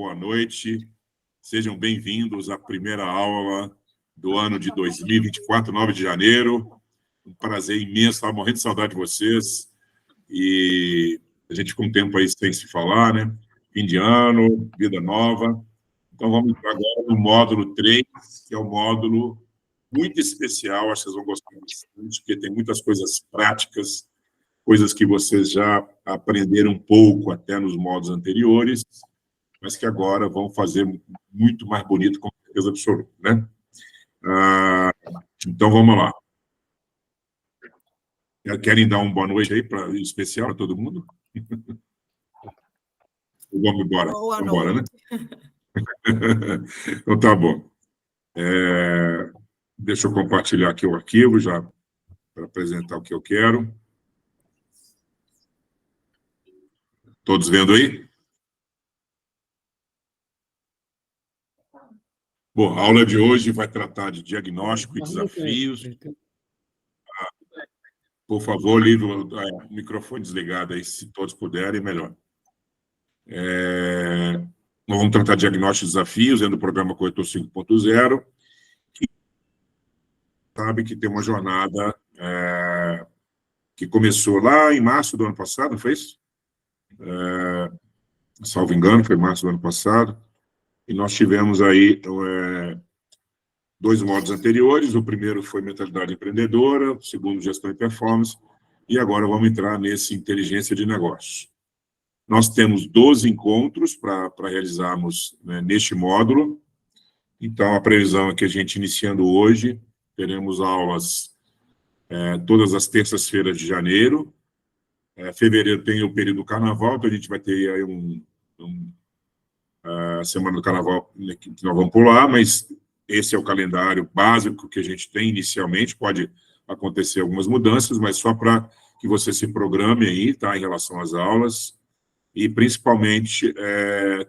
boa noite. Sejam bem-vindos à primeira aula do ano de 2024, 9 de janeiro. Um prazer imenso, estava morrendo de saudade de vocês. E a gente ficou um tempo aí sem se falar, né? Fim de ano, vida nova. Então, vamos entrar agora no módulo 3, que é um módulo muito especial, acho que vocês vão gostar bastante, porque tem muitas coisas práticas, coisas que vocês já aprenderam um pouco até nos módulos anteriores, mas que agora vão fazer muito mais bonito, com certeza absoluta, né? Então, vamos lá. Querem dar uma boa noite aí, especial para todo mundo? Vamos embora. Boa Vamos embora, né? noite. Então, tá bom. Deixa eu compartilhar aqui o arquivo, já para apresentar o que eu quero. Todos vendo aí? Bom, a aula de hoje vai tratar de diagnóstico e desafios. Por favor, ligue o microfone desligado aí, se todos puderem, melhor. Nós vamos tratar de diagnóstico e desafios dentro do programa Corretor 5.0, que sabe que tem uma jornada que começou lá em março do ano passado, não foi isso? Salvo engano, foi março do ano passado. E nós tivemos aí 2 módulos anteriores. O primeiro foi mentalidade empreendedora, o segundo, gestão e performance, e agora vamos entrar nesse inteligência de negócios. Nós temos 12 encontros para realizarmos, né, neste módulo. Então, a previsão é que a gente, iniciando hoje, teremos aulas todas as terças-feiras de janeiro. Fevereiro tem o período do carnaval, então a gente vai ter aí a semana do carnaval que nós vamos pular, mas esse é o calendário básico que a gente tem inicialmente. Pode acontecer algumas mudanças, mas só para que você se programe aí, tá, em relação às aulas. E, principalmente,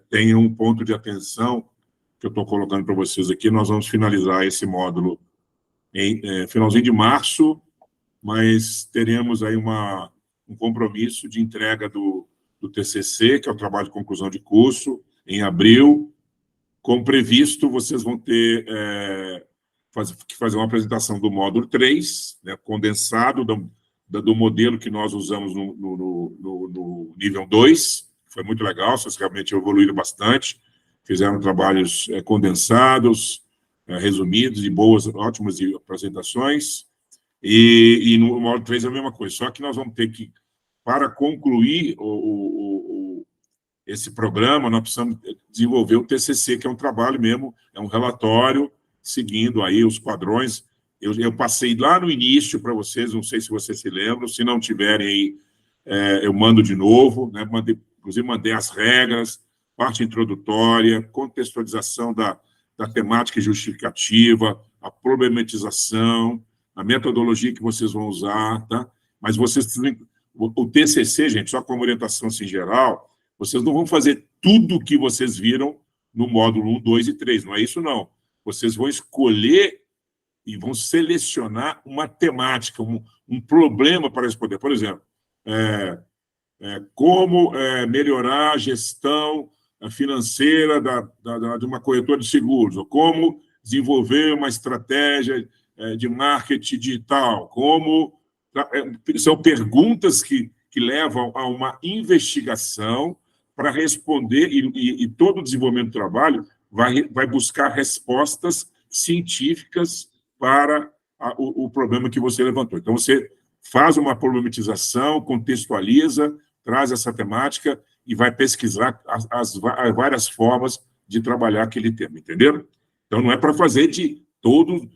tenha um ponto de atenção que eu estou colocando para vocês aqui. Nós vamos finalizar esse módulo em finalzinho de março, mas teremos aí um compromisso de entrega do TCC, que é o trabalho de conclusão de curso, em abril. Como previsto, vocês vão ter que fazer uma apresentação do módulo 3, né, condensado do modelo que nós usamos no nível 2. Foi muito legal, vocês realmente evoluíram bastante, fizeram trabalhos condensados, resumidos, e ótimas apresentações. E no módulo 3 é a mesma coisa, só que nós vamos ter que, para concluir esse programa, nós precisamos desenvolver o TCC, que é um trabalho mesmo, é um relatório, seguindo aí os padrões. Eu passei lá no início para vocês, não sei se vocês se lembram, se não tiverem aí, eu mando de novo, né? Inclusive mandei as regras, parte introdutória, contextualização da temática e justificativa, a problematização, a metodologia que vocês vão usar, tá? Mas vocês precisam... O TCC, gente, só com uma orientação assim geral, vocês não vão fazer tudo o que vocês viram no módulo 1, 2 e 3, não é isso, não. Vocês vão escolher e vão selecionar uma temática, um problema para responder. Por exemplo, como melhorar a gestão financeira de uma corretora de seguros, ou como desenvolver uma estratégia de marketing digital, são perguntas que levam a uma investigação para responder, e todo o desenvolvimento do trabalho vai buscar respostas científicas para o problema que você levantou. Então, você faz uma problematização, contextualiza, traz essa temática e vai pesquisar as várias formas de trabalhar aquele tema, entenderam? Então, não é para fazer de tudo,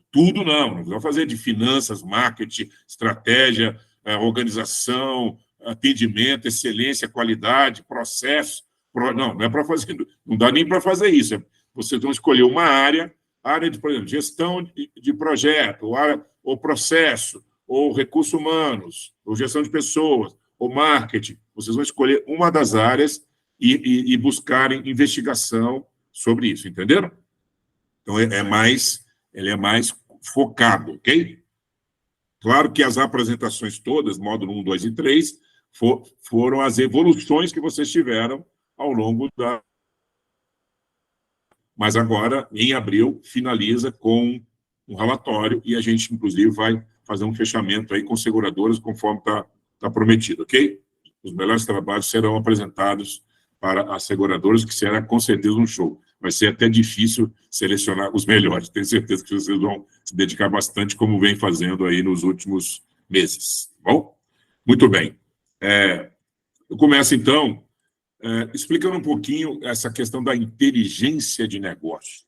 não. Não vai fazer de finanças, marketing, estratégia, organização, atendimento, excelência, qualidade, processo. Não é para fazer, não dá nem para fazer isso. Vocês vão escolher uma área de, por exemplo, gestão de projeto, ou processo, ou recursos humanos, ou gestão de pessoas, ou marketing. Vocês vão escolher uma das áreas e buscarem investigação sobre isso, entenderam? Então, ele é mais focado, ok? Claro que as apresentações todas, módulo 1, 2 e 3, foram as evoluções que vocês tiveram ao longo mas agora, em abril, finaliza com um relatório e a gente, inclusive, vai fazer um fechamento aí com seguradoras, conforme está prometido, ok? Os melhores trabalhos serão apresentados para as seguradoras, que será, com certeza, um show. Vai ser até difícil selecionar os melhores. Tenho certeza que vocês vão se dedicar bastante, como vem fazendo aí nos últimos meses. Tá bom? Muito bem. Eu começo, então, explicando um pouquinho essa questão da inteligência de negócio.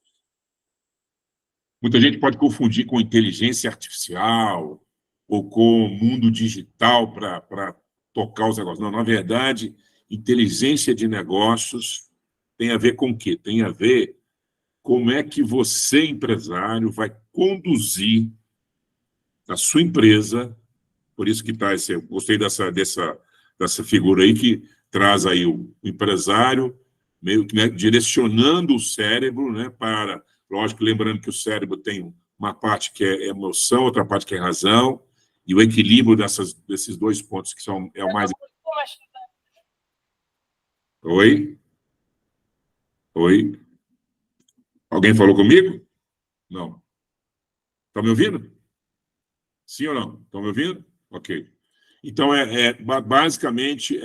Muita gente pode confundir com inteligência artificial ou com mundo digital para tocar os negócios. Não, na verdade, inteligência de negócios tem a ver com o quê? Tem a ver como é que você, empresário, vai conduzir a sua empresa. Por isso que está esse... Eu gostei dessa figura aí, que traz aí o empresário meio que, né, direcionando o cérebro, né, para... Lógico, lembrando que o cérebro tem uma parte que é emoção, outra parte que é razão, e o equilíbrio desses dois pontos que é o mais... Oi? Oi? Alguém falou comigo? Não. Está me ouvindo? Sim ou não? Estão me ouvindo? Ok. Então, basicamente,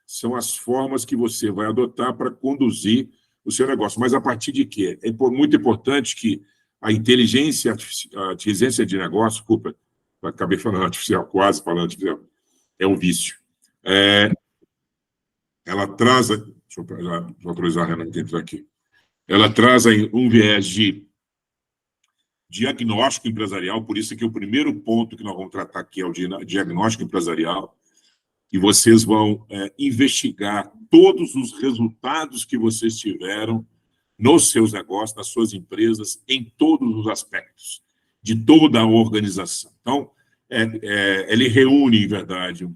são as formas que você vai adotar para conduzir o seu negócio. Mas a partir de quê? É muito importante que a inteligência de negócio, desculpa, acabei falando artificial, quase falando artificial, é um vício. Ela traz... Deixa eu autorizar a Renata entrar aqui. Ela traz aí um viés de diagnóstico empresarial, por isso que o primeiro ponto que nós vamos tratar aqui é o diagnóstico empresarial, e vocês vão investigar todos os resultados que vocês tiveram nos seus negócios, nas suas empresas, em todos os aspectos, de toda a organização. Então, ele reúne, em verdade,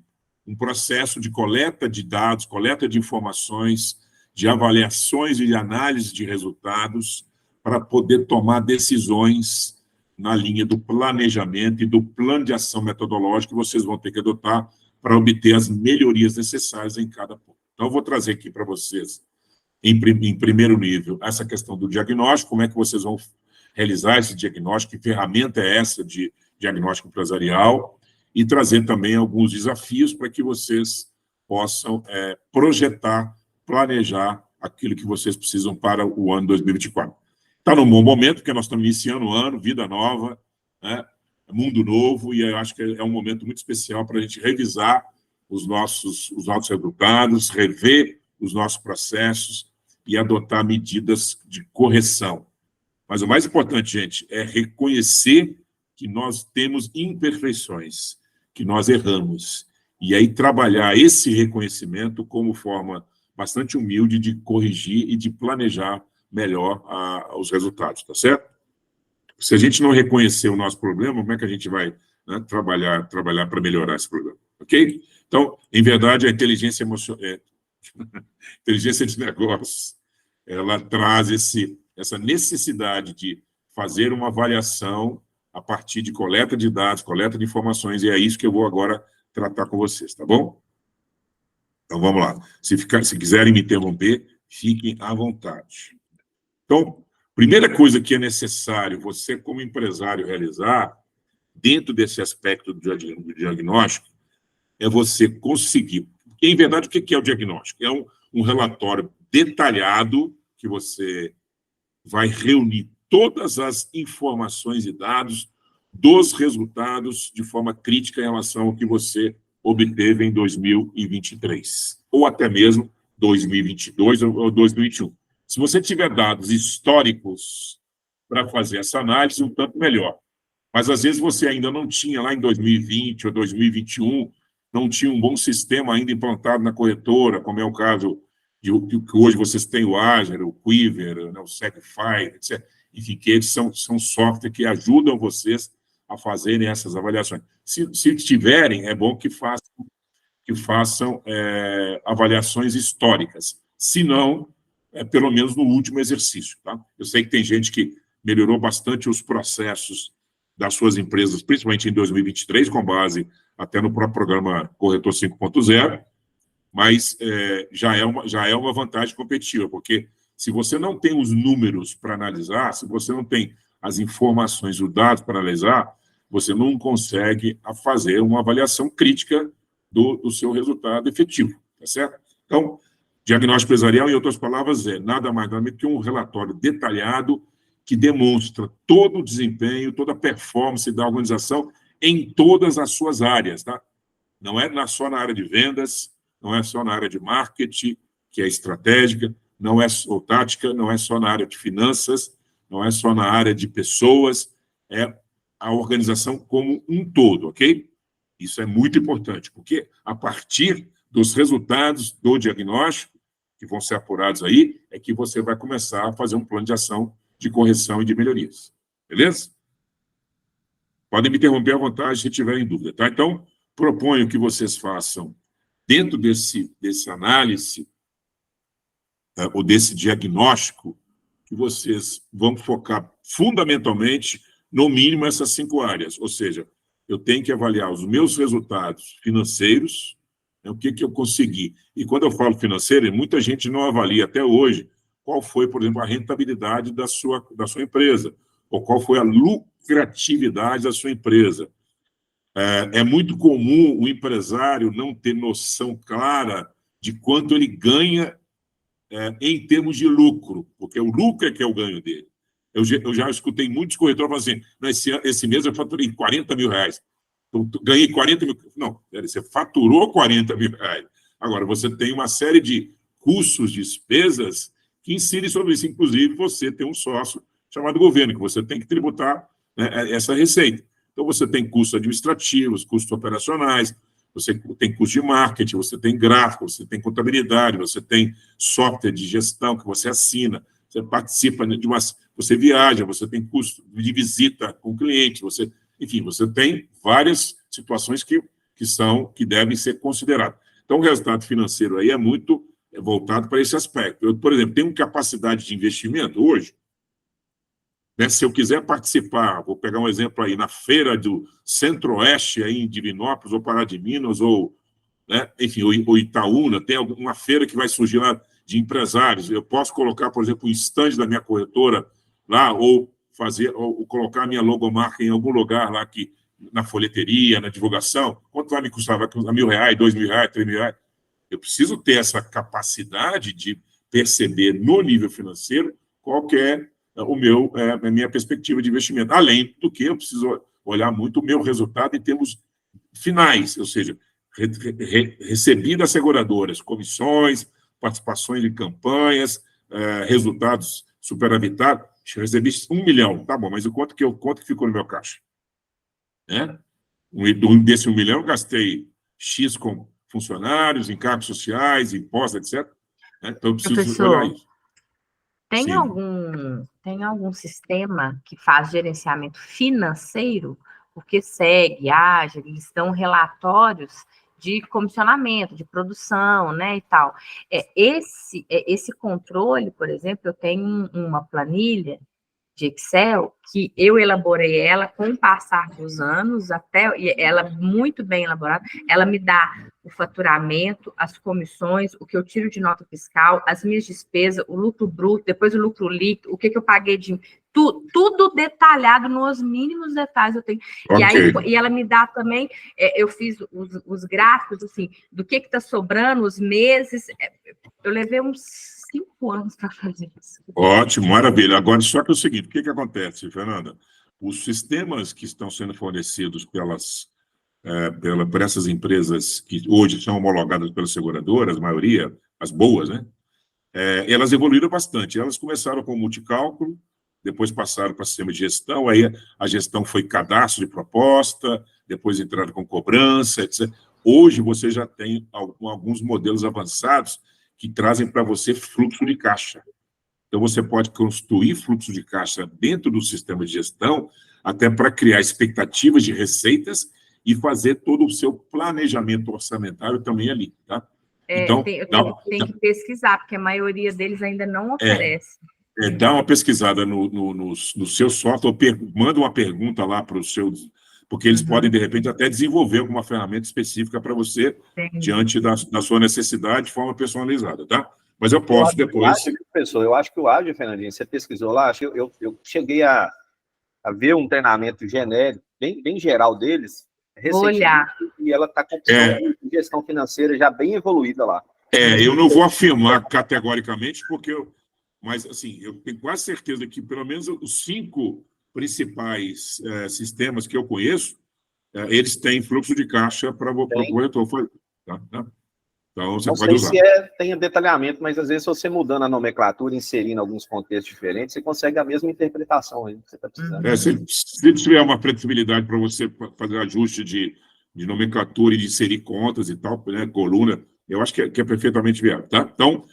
um processo de coleta de dados, coleta de informações, de avaliações e de análise de resultados, para poder tomar decisões na linha do planejamento e do plano de ação metodológico que vocês vão ter que adotar para obter as melhorias necessárias em cada ponto. Então, eu vou trazer aqui para vocês, em primeiro nível, essa questão do diagnóstico, como é que vocês vão realizar esse diagnóstico, que ferramenta é essa de diagnóstico empresarial, e trazer também alguns desafios para que vocês possam projetar, planejar aquilo que vocês precisam para o ano 2024. Está num bom momento, porque nós estamos iniciando o ano, vida nova, né? Mundo novo, e eu acho que é um momento muito especial para a gente revisar os nossos resultados, rever os nossos processos e adotar medidas de correção. Mas o mais importante, gente, é reconhecer que nós temos imperfeições, que nós erramos, e aí trabalhar esse reconhecimento como forma bastante humilde de corrigir e de planejar melhor os resultados, tá certo? Se a gente não reconhecer o nosso problema, como é que a gente vai, né, trabalhar para melhorar esse problema, ok? Então, em verdade, a inteligência de negócios, ela traz essa necessidade de fazer uma avaliação a partir de coleta de dados, coleta de informações, e é isso que eu vou agora tratar com vocês, tá bom? Então, vamos lá. Se quiserem me interromper, fiquem à vontade. Então, primeira coisa que é necessário você, como empresário, realizar, dentro desse aspecto do diagnóstico, é você conseguir... Porque, em verdade, o que é o diagnóstico? É um relatório detalhado que você vai reunir todas as informações e dados dos resultados de forma crítica em relação ao que você obteve em 2023, ou até mesmo 2022 ou 2021. Se você tiver dados históricos para fazer essa análise, um tanto melhor. Mas, às vezes, você ainda não tinha, lá em 2020 ou 2021, não tinha um bom sistema ainda implantado na corretora, como é o caso de que hoje vocês têm o Azure, o Quiver, né, o Segfy, etc. Enfim, que eles são softwares que ajudam vocês a fazerem essas avaliações. Se tiverem, é bom que façam avaliações históricas. Se não, pelo menos no último exercício. Tá? Eu sei que tem gente que melhorou bastante os processos das suas empresas, principalmente em 2023, com base até no próprio programa Corretor 5.0, mas já é uma vantagem competitiva, porque Se você não tem os números para analisar, se você não tem as informações, os dados para analisar, você não consegue fazer uma avaliação crítica do seu resultado efetivo, tá certo? Então, diagnóstico empresarial, em outras palavras, é nada mais nada menos que um relatório detalhado que demonstra todo o desempenho, toda a performance da organização em todas as suas áreas, tá? Não é só na área de vendas, não é só na área de marketing, que é estratégica, não é só tática, não é só na área de finanças, não é só na área de pessoas, é a organização como um todo, ok? Isso é muito importante, porque a partir dos resultados do diagnóstico, que vão ser apurados aí, é que você vai começar a fazer um plano de ação de correção e de melhorias. Beleza? Podem me interromper à vontade se tiverem dúvida, tá? Então, proponho que vocês façam, dentro desse análise, ou desse diagnóstico, que vocês vão focar fundamentalmente, no mínimo, essas 5 áreas. Ou seja, eu tenho que avaliar os meus resultados financeiros, né, o que eu consegui. E quando eu falo financeiro, muita gente não avalia até hoje qual foi, por exemplo, a rentabilidade da sua empresa, ou qual foi a lucratividade da sua empresa. É muito comum o empresário não ter noção clara de quanto ele ganha em termos de lucro, porque o lucro é que é o ganho dele. Eu já escutei muitos corretores falando assim, esse mês eu faturei 40 mil reais. Então, ganhei 40 mil... Não, você faturou 40 mil reais. Agora, você tem uma série de custos, despesas que incidem sobre isso. Inclusive, você tem um sócio chamado governo, que você tem que tributar, né, essa receita. Então, você tem custos administrativos, custos operacionais, você tem custo de marketing, você tem gráfico, você tem contabilidade, você tem software de gestão que você assina, você participa de você viaja, você tem custo de visita com o cliente, enfim, você tem várias situações que devem ser consideradas. Então, o resultado financeiro aí é muito voltado para esse aspecto. Eu, por exemplo, tenho capacidade de investimento hoje, né, se eu quiser participar, vou pegar um exemplo aí, na feira do Centro-Oeste, aí em Divinópolis, ou Pará de Minas, ou, né, enfim, o Itaúna, tem uma feira que vai surgir lá de empresários. Eu posso colocar, por exemplo, um stand da minha corretora lá, ou colocar a minha logomarca em algum lugar lá, na folheteria, na divulgação. Quanto vai me custar? Vai custar R$1.000, R$2.000, R$3.000? Eu preciso ter essa capacidade de perceber no nível financeiro qual que é a minha perspectiva de investimento. Além do que, eu preciso olhar muito o meu resultado em termos finais, ou seja, recebi das seguradoras comissões, participações em campanhas, resultados superavitados. Eu recebi 1 milhão, tá bom, mas o quanto que ficou no meu caixa? Né? Desse 1 milhão, eu gastei X com funcionários, encargos sociais, impostos, etc. Né? Então, eu preciso olhar isso. Tem algum sistema que faz gerenciamento financeiro? Porque segue, age, eles dão relatórios de comissionamento, de produção, né, e tal. Esse controle, por exemplo, eu tenho uma planilha de Excel que eu elaborei ela com o passar dos anos, e ela muito bem elaborada, ela me dá o faturamento, as comissões, o que eu tiro de nota fiscal, as minhas despesas, o lucro bruto, depois o lucro líquido, o que eu paguei de... Tudo detalhado nos mínimos detalhes eu tenho. Okay. E ela me dá também, eu fiz os gráficos, assim, do que está sobrando, os meses, eu levei uns 5 anos para fazer isso. Ótimo, maravilha. Agora, só que é o seguinte, o que acontece, Fernanda? Os sistemas que estão sendo fornecidos por essas empresas que hoje são homologadas pelas seguradoras, a maioria, as boas, né? Elas evoluíram bastante. Elas começaram com multicálculo, depois passaram para sistema de gestão, aí a gestão foi cadastro de proposta, depois entraram com cobrança, etc. Hoje você já tem alguns modelos avançados que trazem para você fluxo de caixa. Então, você pode construir fluxo de caixa dentro do sistema de gestão, até para criar expectativas de receitas e fazer todo o seu planejamento orçamentário também ali, tá? Então, tem que pesquisar, porque a maioria deles ainda não oferece. Dá uma pesquisada no seu software, manda uma pergunta lá para os seus... Porque eles podem, de repente, até desenvolver alguma ferramenta específica para você, diante da sua necessidade, de forma personalizada, tá? Mas eu posso depois... Eu acho que o ágil, Fernandinho, você pesquisou lá, eu cheguei a ver um treinamento genérico, bem geral deles, recentemente, e ela está com opção de gestão financeira já bem evoluída lá. Eu não vou afirmar categoricamente, mas, assim, eu tenho quase certeza que, pelo menos, os 5 principais sistemas que eu conheço, eles têm fluxo de caixa para o corretor. Tá? Então, você pode usar. Não sei se tem detalhamento, mas, às vezes, se você mudando a nomenclatura, inserindo alguns contextos diferentes, você consegue a mesma interpretação aí que você está precisando. Se tiver uma flexibilidade para você fazer ajuste de nomenclatura e de inserir contas e tal, né, coluna, eu acho que é perfeitamente viável. Tá? Então,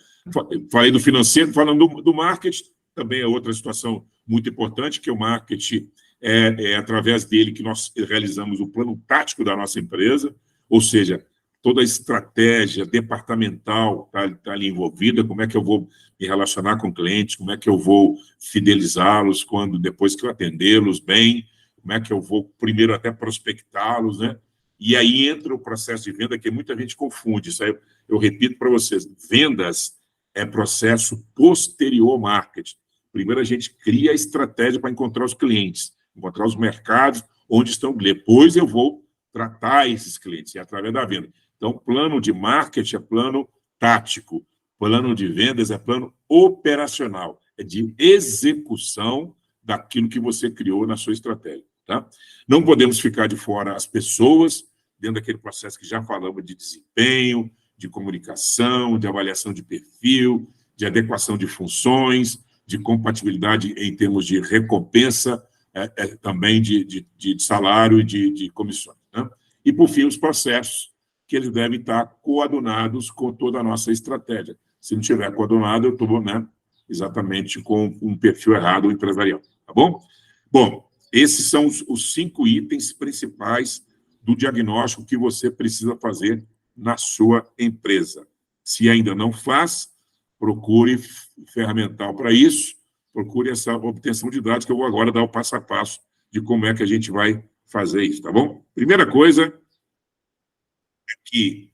falei do financeiro, falando do marketing, também é outra situação muito importante, que o marketing é através dele que nós realizamos o plano tático da nossa empresa, ou seja, toda a estratégia departamental está ali envolvida, como é que eu vou me relacionar com clientes, como é que eu vou fidelizá-los depois que eu atendê-los bem, como é que eu vou primeiro até prospectá-los, né? E aí entra o processo de venda, que muita gente confunde. Isso aí eu repito para vocês, vendas é processo posterior ao marketing. Primeiro a gente cria a estratégia para encontrar os clientes, encontrar os mercados onde estão. Depois eu vou tratar esses clientes, e através da venda. Então, plano de marketing é plano tático, plano de vendas é plano operacional, é de execução daquilo que você criou na sua estratégia. Tá? Não podemos ficar de fora as pessoas, dentro daquele processo que já falamos de desempenho, de comunicação, de avaliação de perfil, de adequação de funções, de compatibilidade em termos de recompensa, também de salário e de comissões. Né? E, por fim, os processos, que eles devem estar coadunados com toda a nossa estratégia. Se não estiver coadunado, eu estou, né, exatamente com um perfil errado empresarial. Tá bom? Bom, esses são os 5 itens principais do diagnóstico que você precisa fazer na sua empresa. Se ainda não faz, procure ferramental para isso, procure essa obtenção de dados, que eu vou agora dar o passo a passo de como é que a gente vai fazer isso, tá bom? Primeira coisa é que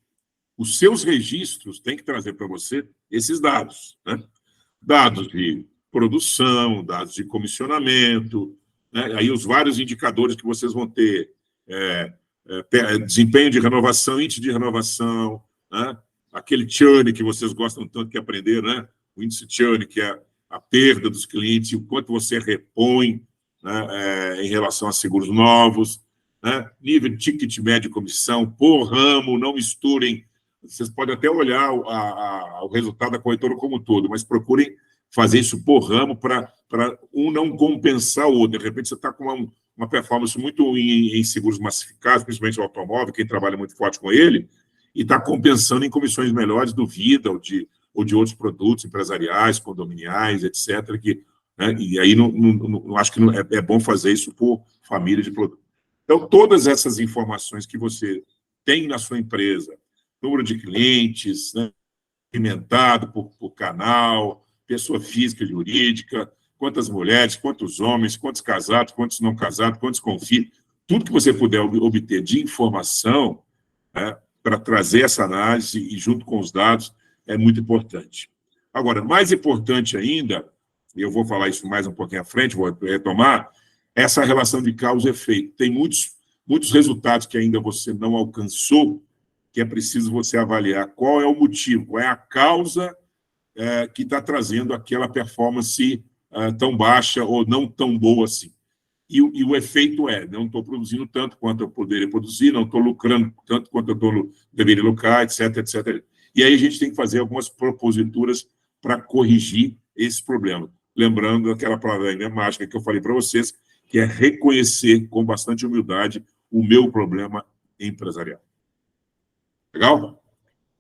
os seus registros têm que trazer para você esses dados, né? Dados de produção, dados de comissionamento, né? Aí os vários indicadores que vocês vão ter, desempenho de renovação, índice de renovação, né? Aquele churn que vocês gostam tanto de aprender, né? O índice churn, que é a perda dos clientes, o quanto você repõe, né, em relação a seguros novos, né? Nível de ticket médio de comissão, por ramo, não misturem. Vocês podem até olhar o resultado da corretora como um todo, mas procurem fazer isso por ramo para um não compensar o outro. De repente, você está com uma performance muito ruim em seguros massificados, principalmente o automóvel, quem trabalha muito forte com ele, e está compensando em comissões melhores do Vida ou de outros produtos empresariais, condominiais, etc. Né, e aí não acho que é bom fazer isso por família de produtos. Então, todas essas informações que você tem na sua empresa, número de clientes, né, segmentado por canal, pessoa física e jurídica, quantas mulheres, quantos homens, quantos casados, quantos não casados, quantos com filhos, tudo que você puder obter de informação, né, para trazer essa análise e junto com os dados é muito importante. Agora, mais importante ainda, e eu vou falar isso mais um pouquinho à frente, vou retomar, essa relação de causa e efeito. Tem muitos resultados que ainda você não alcançou, que é preciso você avaliar qual é o motivo, qual é a causa que está trazendo aquela performance tão baixa ou não tão boa assim. E o efeito não estou produzindo tanto quanto eu poderia produzir, não estou lucrando tanto quanto eu deveria lucrar, etc, etc. E aí a gente tem que fazer algumas proposituras para corrigir esse problema. Lembrando aquela palavra mágica que eu falei para vocês, que é reconhecer com bastante humildade o meu problema empresarial. Legal?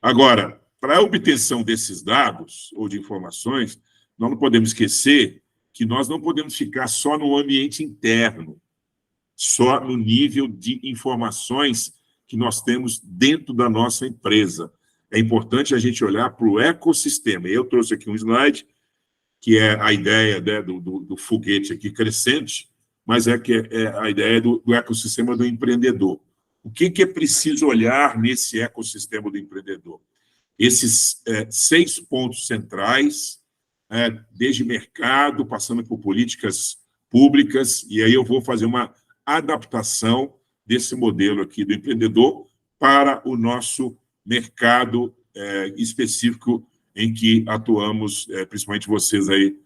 Agora, para a obtenção desses dados ou de informações, nós não podemos esquecer que nós não podemos ficar só no ambiente interno, só no nível de informações que nós temos dentro da nossa empresa. É importante a gente olhar para o ecossistema. Eu trouxe aqui um slide, que é a ideia, né, do foguete aqui crescente, mas é a ideia do ecossistema do empreendedor. O que é preciso olhar nesse ecossistema do empreendedor? esses 6 pontos centrais, desde mercado, passando por políticas públicas, e aí eu vou fazer uma adaptação desse modelo aqui do empreendedor para o nosso mercado específico em que atuamos, principalmente vocês aí,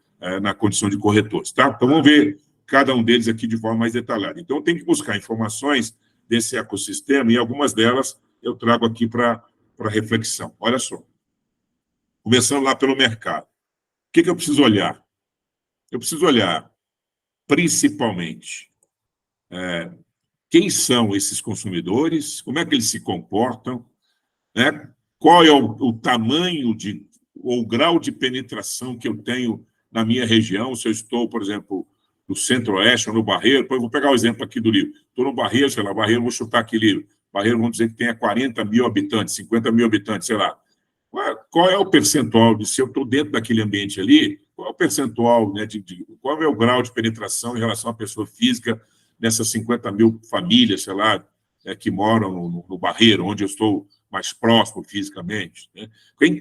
na condição de corretores, tá? Então, vamos ver cada um deles aqui de forma mais detalhada. Então, tem que buscar informações desse ecossistema, e algumas delas eu trago aqui para reflexão. Olha só. Começando lá pelo mercado. O que eu preciso olhar? Eu preciso olhar, principalmente, quem são esses consumidores, como é que eles se comportam, né? Qual é o tamanho ou o grau de penetração que eu tenho na minha região, se eu estou, por exemplo, no Centro-Oeste ou no Barreiro. Eu vou pegar o exemplo aqui do Livro. Estou no Barreiro, sei lá, Barreiro, vou chutar aqui Livro. Barreiro, vamos dizer que tenha 40 mil habitantes, 50 mil habitantes, sei lá. Qual é o percentual se eu estou dentro daquele ambiente ali, qual é o percentual, né, qual é o grau de penetração em relação à pessoa física nessas 50 mil famílias, sei lá, que moram no Barreiro, onde eu estou mais próximo fisicamente, né?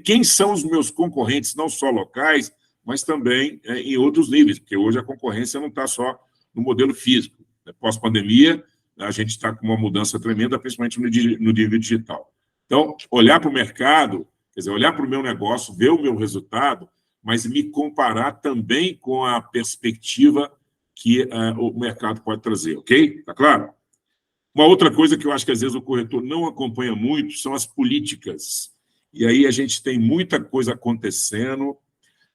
Quem são os meus concorrentes, não só locais, mas também em outros níveis, porque hoje a concorrência não está só no modelo físico. Pós-pandemia, a gente está com uma mudança tremenda, principalmente no nível digital. Então, olhar para o mercado, quer dizer, olhar para o meu negócio, ver o meu resultado, mas me comparar também com a perspectiva que o mercado pode trazer, ok? Tá claro? Uma outra coisa que eu acho que às vezes o corretor não acompanha muito são as políticas. E aí a gente tem muita coisa acontecendo.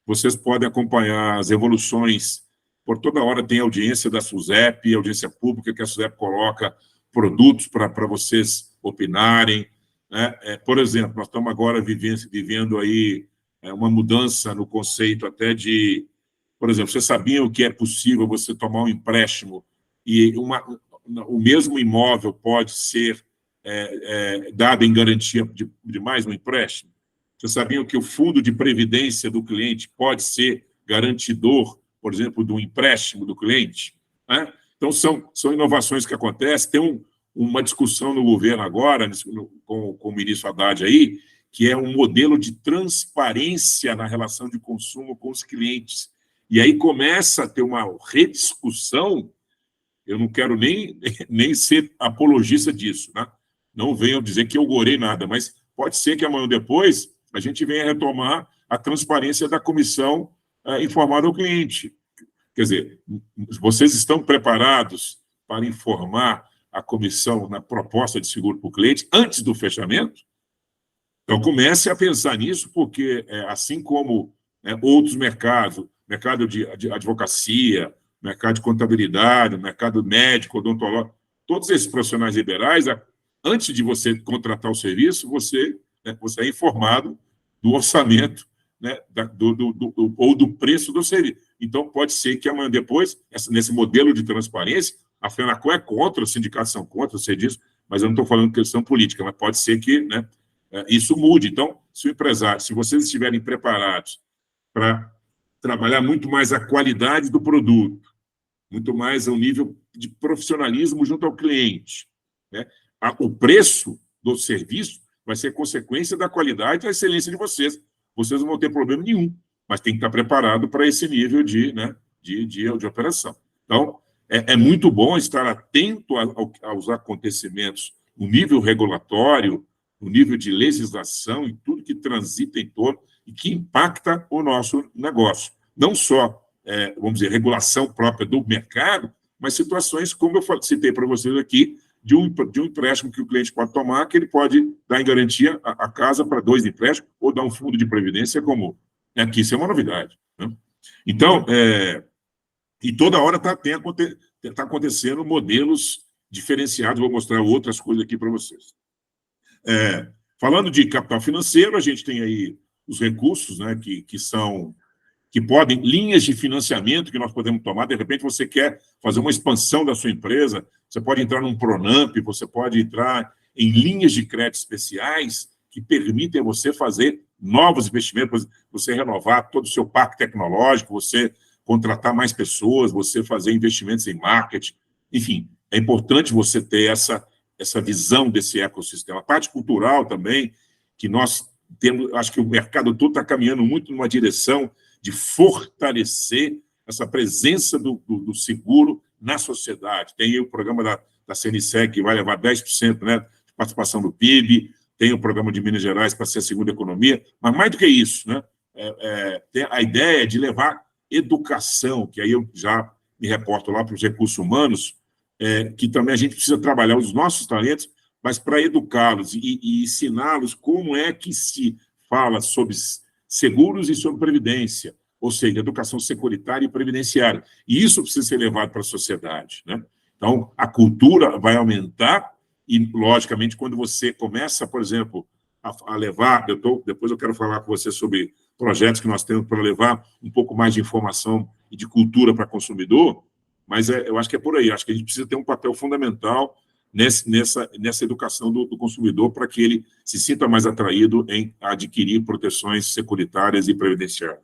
Vocês podem acompanhar as evoluções. Por toda hora tem audiência da SUSEP, audiência pública, que a SUSEP coloca produtos para vocês opinarem, né? Por exemplo, nós estamos agora vivendo aí uma mudança no conceito até de... Por exemplo, vocês sabiam que é possível você tomar um empréstimo e o mesmo imóvel pode ser dado em garantia de mais um empréstimo? Vocês sabiam que o fundo de previdência do cliente pode ser garantidor, por exemplo, do empréstimo do cliente, né? Então, são inovações que acontecem. Tem uma discussão no governo agora, com o ministro Haddad aí, que é um modelo de transparência na relação de consumo com os clientes. E aí começa a ter uma rediscussão. Eu não quero nem ser apologista disso, né? Não venham dizer que eu gorei nada, mas pode ser que amanhã ou depois a gente venha retomar a transparência da comissão informada ao cliente. Quer dizer, vocês estão preparados para informar a comissão na proposta de seguro para o cliente antes do fechamento? Então, comece a pensar nisso, porque assim como outros mercados, mercado de advocacia, mercado de contabilidade, mercado médico, odontológico, todos esses profissionais liberais, antes de você contratar o serviço, você é informado do orçamento, né, ou do preço do serviço. Então, pode ser que amanhã depois, nesse modelo de transparência, a FENACON é contra, os sindicatos são contra, eu sei disso, mas eu não estou falando questão política, mas pode ser que, né, isso mude. Então, se vocês estiverem preparados para trabalhar muito mais a qualidade do produto, muito mais ao nível de profissionalismo junto ao cliente, né, o preço do serviço vai ser consequência da qualidade e da excelência de vocês. Vocês não vão ter problema nenhum, mas tem que estar preparado para esse nível de operação. Então, é muito bom estar atento aos acontecimentos no nível regulatório, no nível de legislação e tudo que transita em torno e que impacta o nosso negócio. Não só, vamos dizer, regulação própria do mercado, mas situações, como eu citei para vocês aqui, de um empréstimo que o cliente pode tomar, que ele pode dar em garantia a casa para 2 empréstimos, ou dar um fundo de previdência comum. Que isso é uma novidade, né? Então, e toda hora está acontecendo modelos diferenciados. Vou mostrar outras coisas aqui para vocês. Falando de capital financeiro, a gente tem aí os recursos, né, que podem, linhas de financiamento que nós podemos tomar. De repente, você quer fazer uma expansão da sua empresa, você pode entrar num Pronamp, você pode entrar em linhas de crédito especiais que permitem você fazer novos investimentos, você renovar todo o seu parque tecnológico, você contratar mais pessoas, você fazer investimentos em marketing. Enfim, é importante você ter essa visão desse ecossistema. A parte cultural também, que nós acho que o mercado todo está caminhando muito numa direção de fortalecer essa presença do seguro na sociedade. Tem o programa da CNSEG, que vai levar 10%, né, de participação do PIB, tem o programa de Minas Gerais para ser a segunda economia, mas mais do que isso, né, tem a ideia de levar educação, que aí eu já me reporto lá para os recursos humanos, que também a gente precisa trabalhar os nossos talentos, mas para educá-los e ensiná-los como é que se fala sobre seguros e sobre previdência, ou seja, educação securitária e previdenciária. E isso precisa ser levado para a sociedade, né? Então, a cultura vai aumentar e, logicamente, quando você começa, por exemplo, a levar... Depois eu quero falar com você sobre projetos que nós temos para levar um pouco mais de informação e de cultura para o consumidor, mas eu acho que é por aí. Acho que a gente precisa ter um papel fundamental nessa educação do consumidor para que ele se sinta mais atraído em adquirir proteções securitárias e previdenciárias.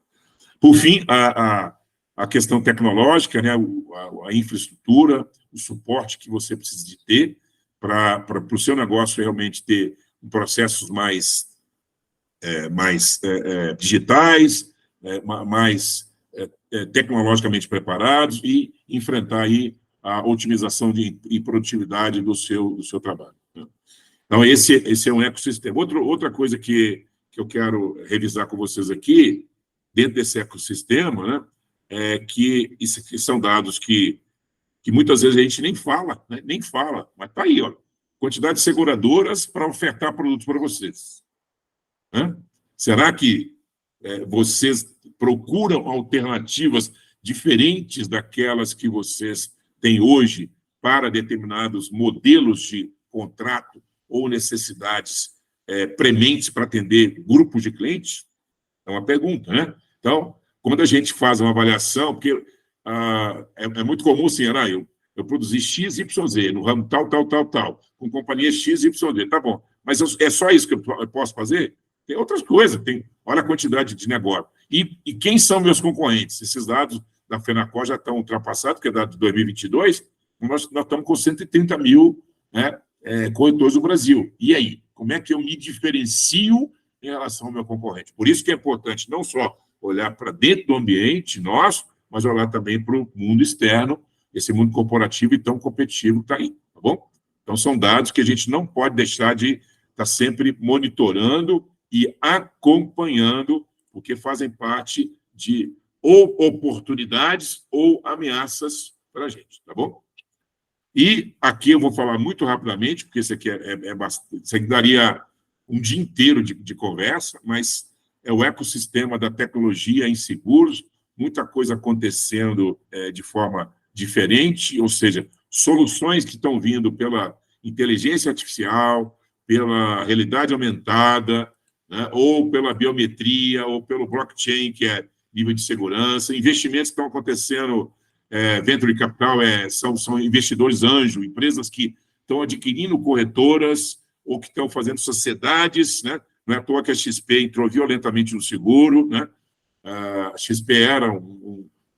Por fim, a questão tecnológica, né, a infraestrutura, o suporte que você precisa de ter para o seu negócio realmente ter processos mais digitais, mais tecnologicamente preparados e enfrentar aí a otimização e produtividade do seu trabalho. Então, esse é um ecossistema. Outra coisa que eu quero revisar com vocês aqui, dentro desse ecossistema, né, que são dados que muitas vezes a gente nem fala, né, mas está aí, ó, quantidade de seguradoras para ofertar produtos para vocês. Né? Será que vocês procuram alternativas diferentes daquelas que vocês têm hoje para determinados modelos de contrato ou necessidades prementes para atender grupos de clientes? É uma pergunta, né? Então, quando a gente faz uma avaliação, porque é muito comum assim, eu produzi X, Y, Z, no ramo tal, com companhia X, Y, Z, tá bom. Mas é só isso que eu posso fazer? Tem outras coisas, olha a quantidade de negócio. E quem são meus concorrentes? Esses dados da FENACOR já estão ultrapassados, que é dado de 2022, nós estamos com 130 mil, né, corretores do Brasil. E aí? Como é que eu me diferencio em relação ao meu concorrente? Por isso que é importante não só olhar para dentro do ambiente nosso, mas olhar também para o mundo externo, esse mundo corporativo e tão competitivo que está aí, tá bom? Então, são dados que a gente não pode deixar de estar sempre monitorando e acompanhando, porque fazem parte de ou oportunidades ou ameaças para a gente, tá bom? E aqui eu vou falar muito rapidamente, porque isso aqui isso aqui daria um dia inteiro de conversa, mas é o ecossistema da tecnologia em seguros, muita coisa acontecendo de forma diferente, ou seja, soluções que estão vindo pela inteligência artificial, pela realidade aumentada, né, ou pela biometria, ou pelo blockchain, que é nível de segurança, investimentos que estão acontecendo, venture capital, são investidores anjo, empresas que estão adquirindo corretoras ou que estão fazendo sociedades, né? Não é à toa que a XP entrou violentamente no seguro, né? A XP era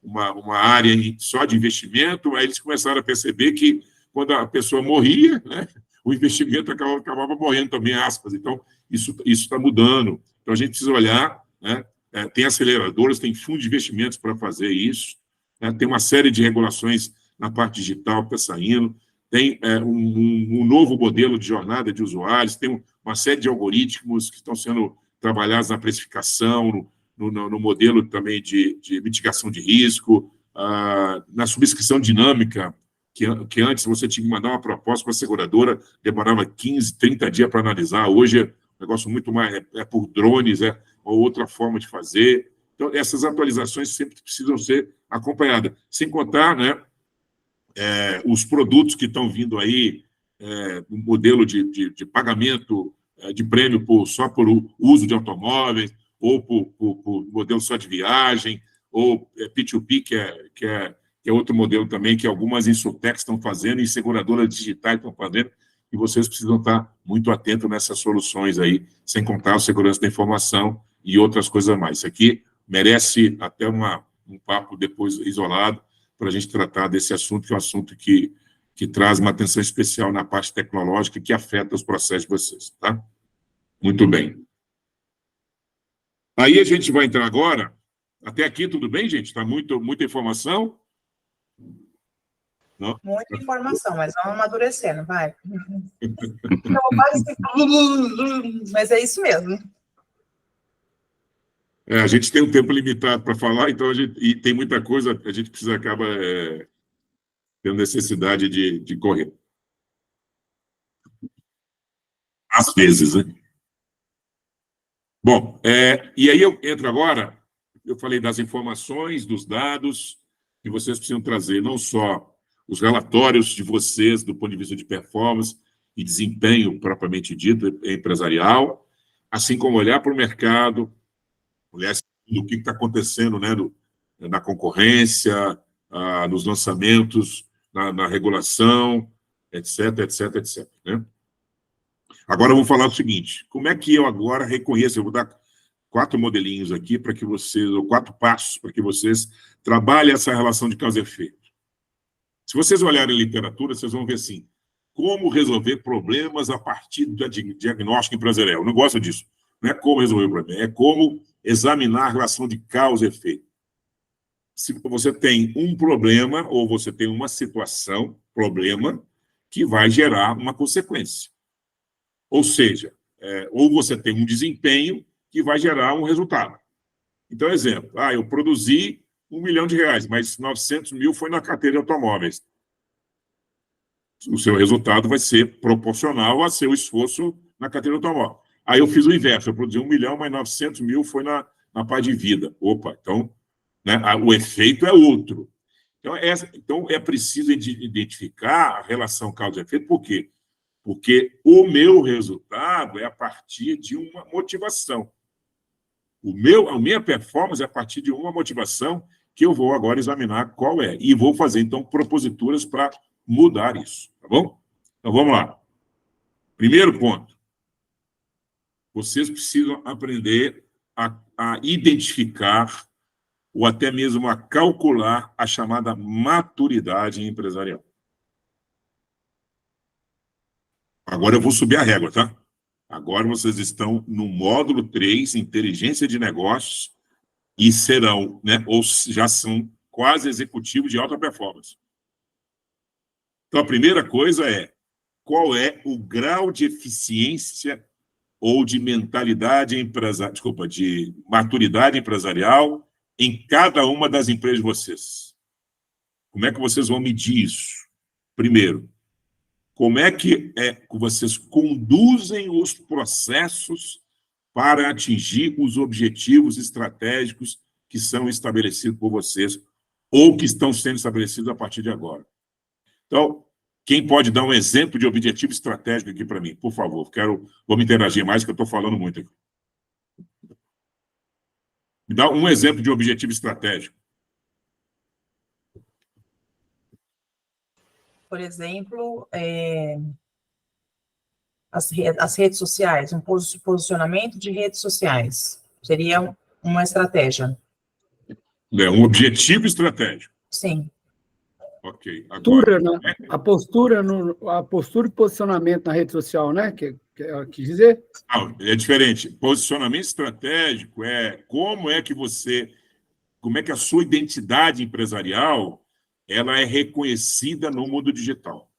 uma área só de investimento, aí eles começaram a perceber que quando a pessoa morria, né, o investimento acabava morrendo também, aspas. Então, isso está mudando. Então, a gente precisa olhar, né? Tem aceleradoras, tem fundos de investimentos para fazer isso, né? Tem uma série de regulações na parte digital que está saindo, tem um novo modelo de jornada de usuários, tem uma série de algoritmos que estão sendo trabalhados na precificação, no modelo também de mitigação de risco, na subscrição dinâmica, que antes você tinha que mandar uma proposta para a seguradora, demorava 15, 30 dias para analisar, hoje é um negócio muito mais, por drones, ou outra forma de fazer. Então, essas atualizações sempre precisam ser acompanhadas, sem contar, né, os produtos que estão vindo aí, um modelo de pagamento de prêmio só por uso de automóveis, ou por modelo só de viagem, ou P2P, que é outro modelo também, que algumas insurtechs estão fazendo, e seguradoras digitais estão fazendo, e vocês precisam estar muito atentos nessas soluções aí, sem contar a segurança da informação e outras coisas mais. Isso aqui merece até um papo depois isolado, para a gente tratar desse assunto, que é um assunto que traz uma atenção especial na parte tecnológica, que afeta os processos de vocês, tá? Muito bem. Aí a gente vai entrar agora. Até aqui, tudo bem, gente? Está muita informação? Não? Muita informação, mas vamos amadurecendo, vai. Então, mas é isso mesmo. A gente tem um tempo limitado para falar, então e tem muita coisa, a gente acaba tendo necessidade de correr. Às vezes, né? Bom, e aí eu entro agora, eu falei das informações, dos dados, que vocês precisam trazer, não só os relatórios de vocês, do ponto de vista de performance e desempenho propriamente dito, empresarial, assim como olhar para o mercado, olhar o que está acontecendo, né, na concorrência, nos lançamentos, na regulação, etc, etc, etc. Né? Agora eu vou falar o seguinte, como é que eu agora reconheço, eu vou dar 4 modelinhos aqui para que vocês, ou 4 passos para que vocês trabalhem essa relação de causa e efeito. Se vocês olharem a literatura, vocês vão ver assim, como resolver problemas a partir do diagnóstico empresarial. Eu não gosto disso. Não é como resolver o problema, é como examinar a relação de causa e efeito. Se você tem um problema ou você tem uma situação, problema, que vai gerar uma consequência. Ou seja, ou você tem um desempenho que vai gerar um resultado. Então, exemplo, eu produzi R$1 milhão, mas 900 mil foi na carteira de automóveis. O seu resultado vai ser proporcional ao seu esforço na carteira de automóvel. Aí eu fiz o inverso, eu produzi 1 milhão, mas 900 mil foi na parte de vida. Opa, então, né, o efeito é outro. Então, é preciso identificar a relação causa e efeito, por quê? Porque o meu resultado é a partir de uma motivação. A minha performance é a partir de uma motivação que eu vou agora examinar qual é. E vou fazer, então, proposituras para mudar isso. Tá bom? Então, vamos lá. Primeiro ponto. Vocês precisam aprender a identificar ou até mesmo a calcular a chamada maturidade empresarial. Agora eu vou subir a régua, tá? Agora vocês estão no módulo 3, inteligência de negócios, e serão, né, ou já são quase executivos de alta performance. Então, a primeira coisa é, qual é o grau de eficiência ou de mentalidade empresarial, de maturidade empresarial em cada uma das empresas de vocês? Como é que vocês vão medir isso? Primeiro, como é que vocês conduzem os processos para atingir os objetivos estratégicos que são estabelecidos por vocês ou que estão sendo estabelecidos a partir de agora? Então, quem pode dar um exemplo de objetivo estratégico aqui para mim? Por favor, vamos interagir mais, que eu estou falando muito aqui. Me dá um exemplo de objetivo estratégico. Por exemplo, as redes sociais, um posicionamento de redes sociais. Seria uma estratégia. Um objetivo estratégico. Sim. Ok. Agora, a postura e posicionamento na rede social, né? Que quis dizer? Não, é diferente. Posicionamento estratégico como é que a sua identidade empresarial ela é reconhecida no mundo digital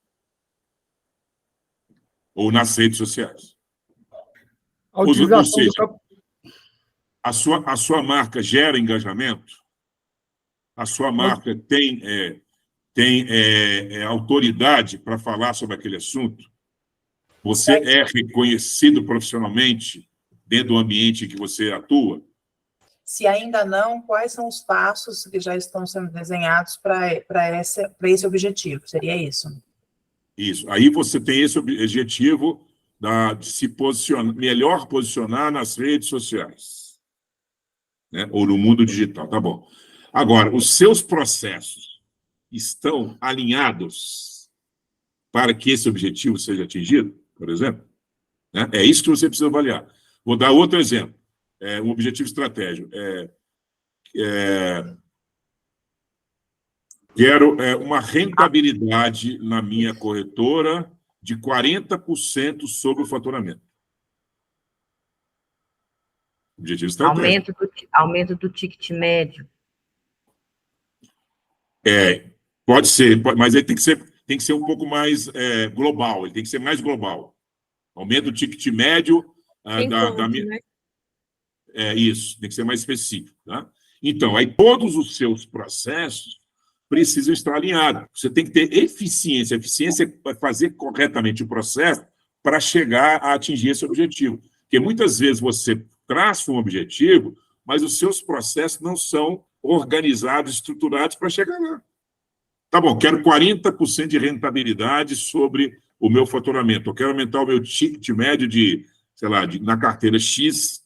ou nas redes sociais. Ou seja, a sua marca gera engajamento, a sua marca tem autoridade para falar sobre aquele assunto, você é reconhecido profissionalmente dentro do ambiente em que você atua? Se ainda não, quais são os passos que já estão sendo desenhados para esse objetivo? Seria isso? Isso. Aí você tem esse objetivo de se melhor posicionar nas redes sociais, né? Ou no mundo digital, tá bom. Agora, os seus processos estão alinhados para que esse objetivo seja atingido, por exemplo? Né? É isso que você precisa avaliar. Vou dar outro exemplo. Um objetivo estratégico. Quero uma rentabilidade na minha corretora de 40% sobre o faturamento. Objetivo estratégico. Aumento do ticket médio. Pode ser, mas ele tem que ser um pouco mais global, ele tem que ser mais global. Aumento do ticket médio né? Isso, tem que ser mais específico. Tá? Então, aí todos os seus processos precisam estar alinhados. Você tem que ter eficiência. A eficiência é fazer corretamente o processo para chegar a atingir esse objetivo. Porque muitas vezes você traça um objetivo, mas os seus processos não são organizados, estruturados para chegar lá. Tá bom, quero 40% de rentabilidade sobre o meu faturamento. Eu quero aumentar o meu ticket médio de, sei lá, na carteira X,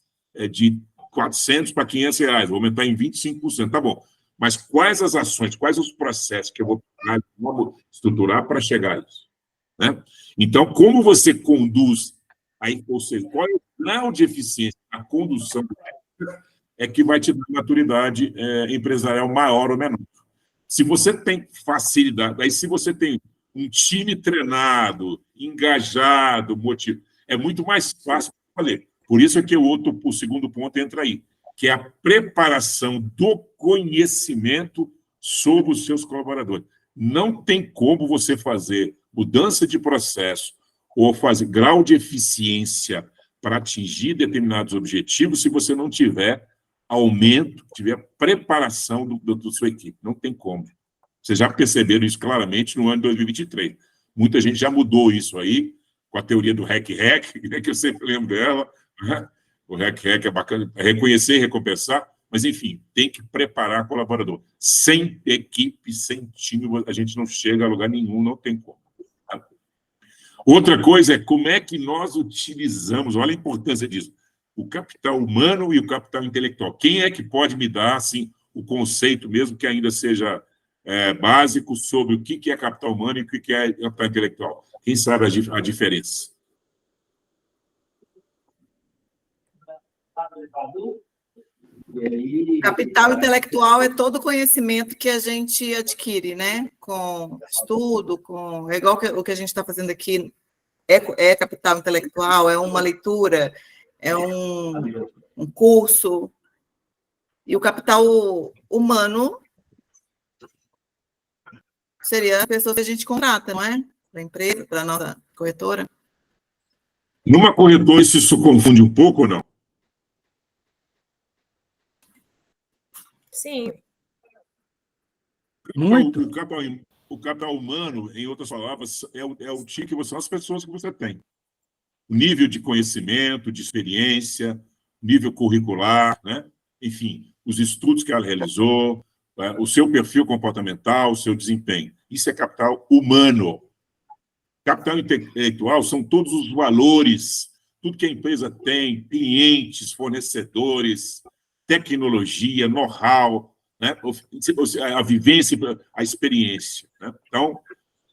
de 400 para 500 reais. Vou aumentar em 25%. Tá bom. Mas quais as ações, quais os processos que eu vou estruturar para chegar a isso? Né? Então, como você conduz, ou seja, qual é o grau de eficiência na condução que vai te dar maturidade empresarial maior ou menor. Se você tem facilidade, aí se você tem um time treinado, engajado, motivado, é muito mais fácil de fazer. Por isso é que o segundo ponto entra aí, que é a preparação do conhecimento sobre os seus colaboradores. Não tem como você fazer mudança de processo ou fazer grau de eficiência para atingir determinados objetivos se você não tiver aumento, tiver preparação da sua equipe. Não tem como. Vocês já perceberam isso claramente no ano de 2023. Muita gente já mudou isso aí, com a teoria do REC-REC, que eu sempre lembro dela. Né? O REC-REC é bacana, reconhecer e recompensar, mas, enfim, tem que preparar colaborador. Sem equipe, sem time, a gente não chega a lugar nenhum, não tem como. Tá? Outra coisa é como é que nós utilizamos, olha a importância disso, o capital humano e o capital intelectual. Quem é que pode me dar, assim, o conceito, mesmo que ainda seja básico, sobre o que é capital humano e o que é capital intelectual? Quem sabe a diferença? Capital intelectual é todo conhecimento que a gente adquire, né? Com estudo, é igual o que a gente está fazendo aqui, é capital intelectual, é uma leitura, é um curso. E o capital humano seria a pessoa que a gente contrata, não é? Para a empresa, para a nossa corretora. Numa corretora, isso se confunde um pouco ou não? Sim. Muito. O capital humano, em outras palavras, é o tipo são as pessoas que você tem. O nível de conhecimento, de experiência, nível curricular, né? Enfim, os estudos que ela realizou, o seu perfil comportamental, o seu desempenho. Isso é capital humano. Capital intelectual são todos os valores, tudo que a empresa tem, clientes, fornecedores, tecnologia, know-how, né? A vivência, a experiência. Né? Então,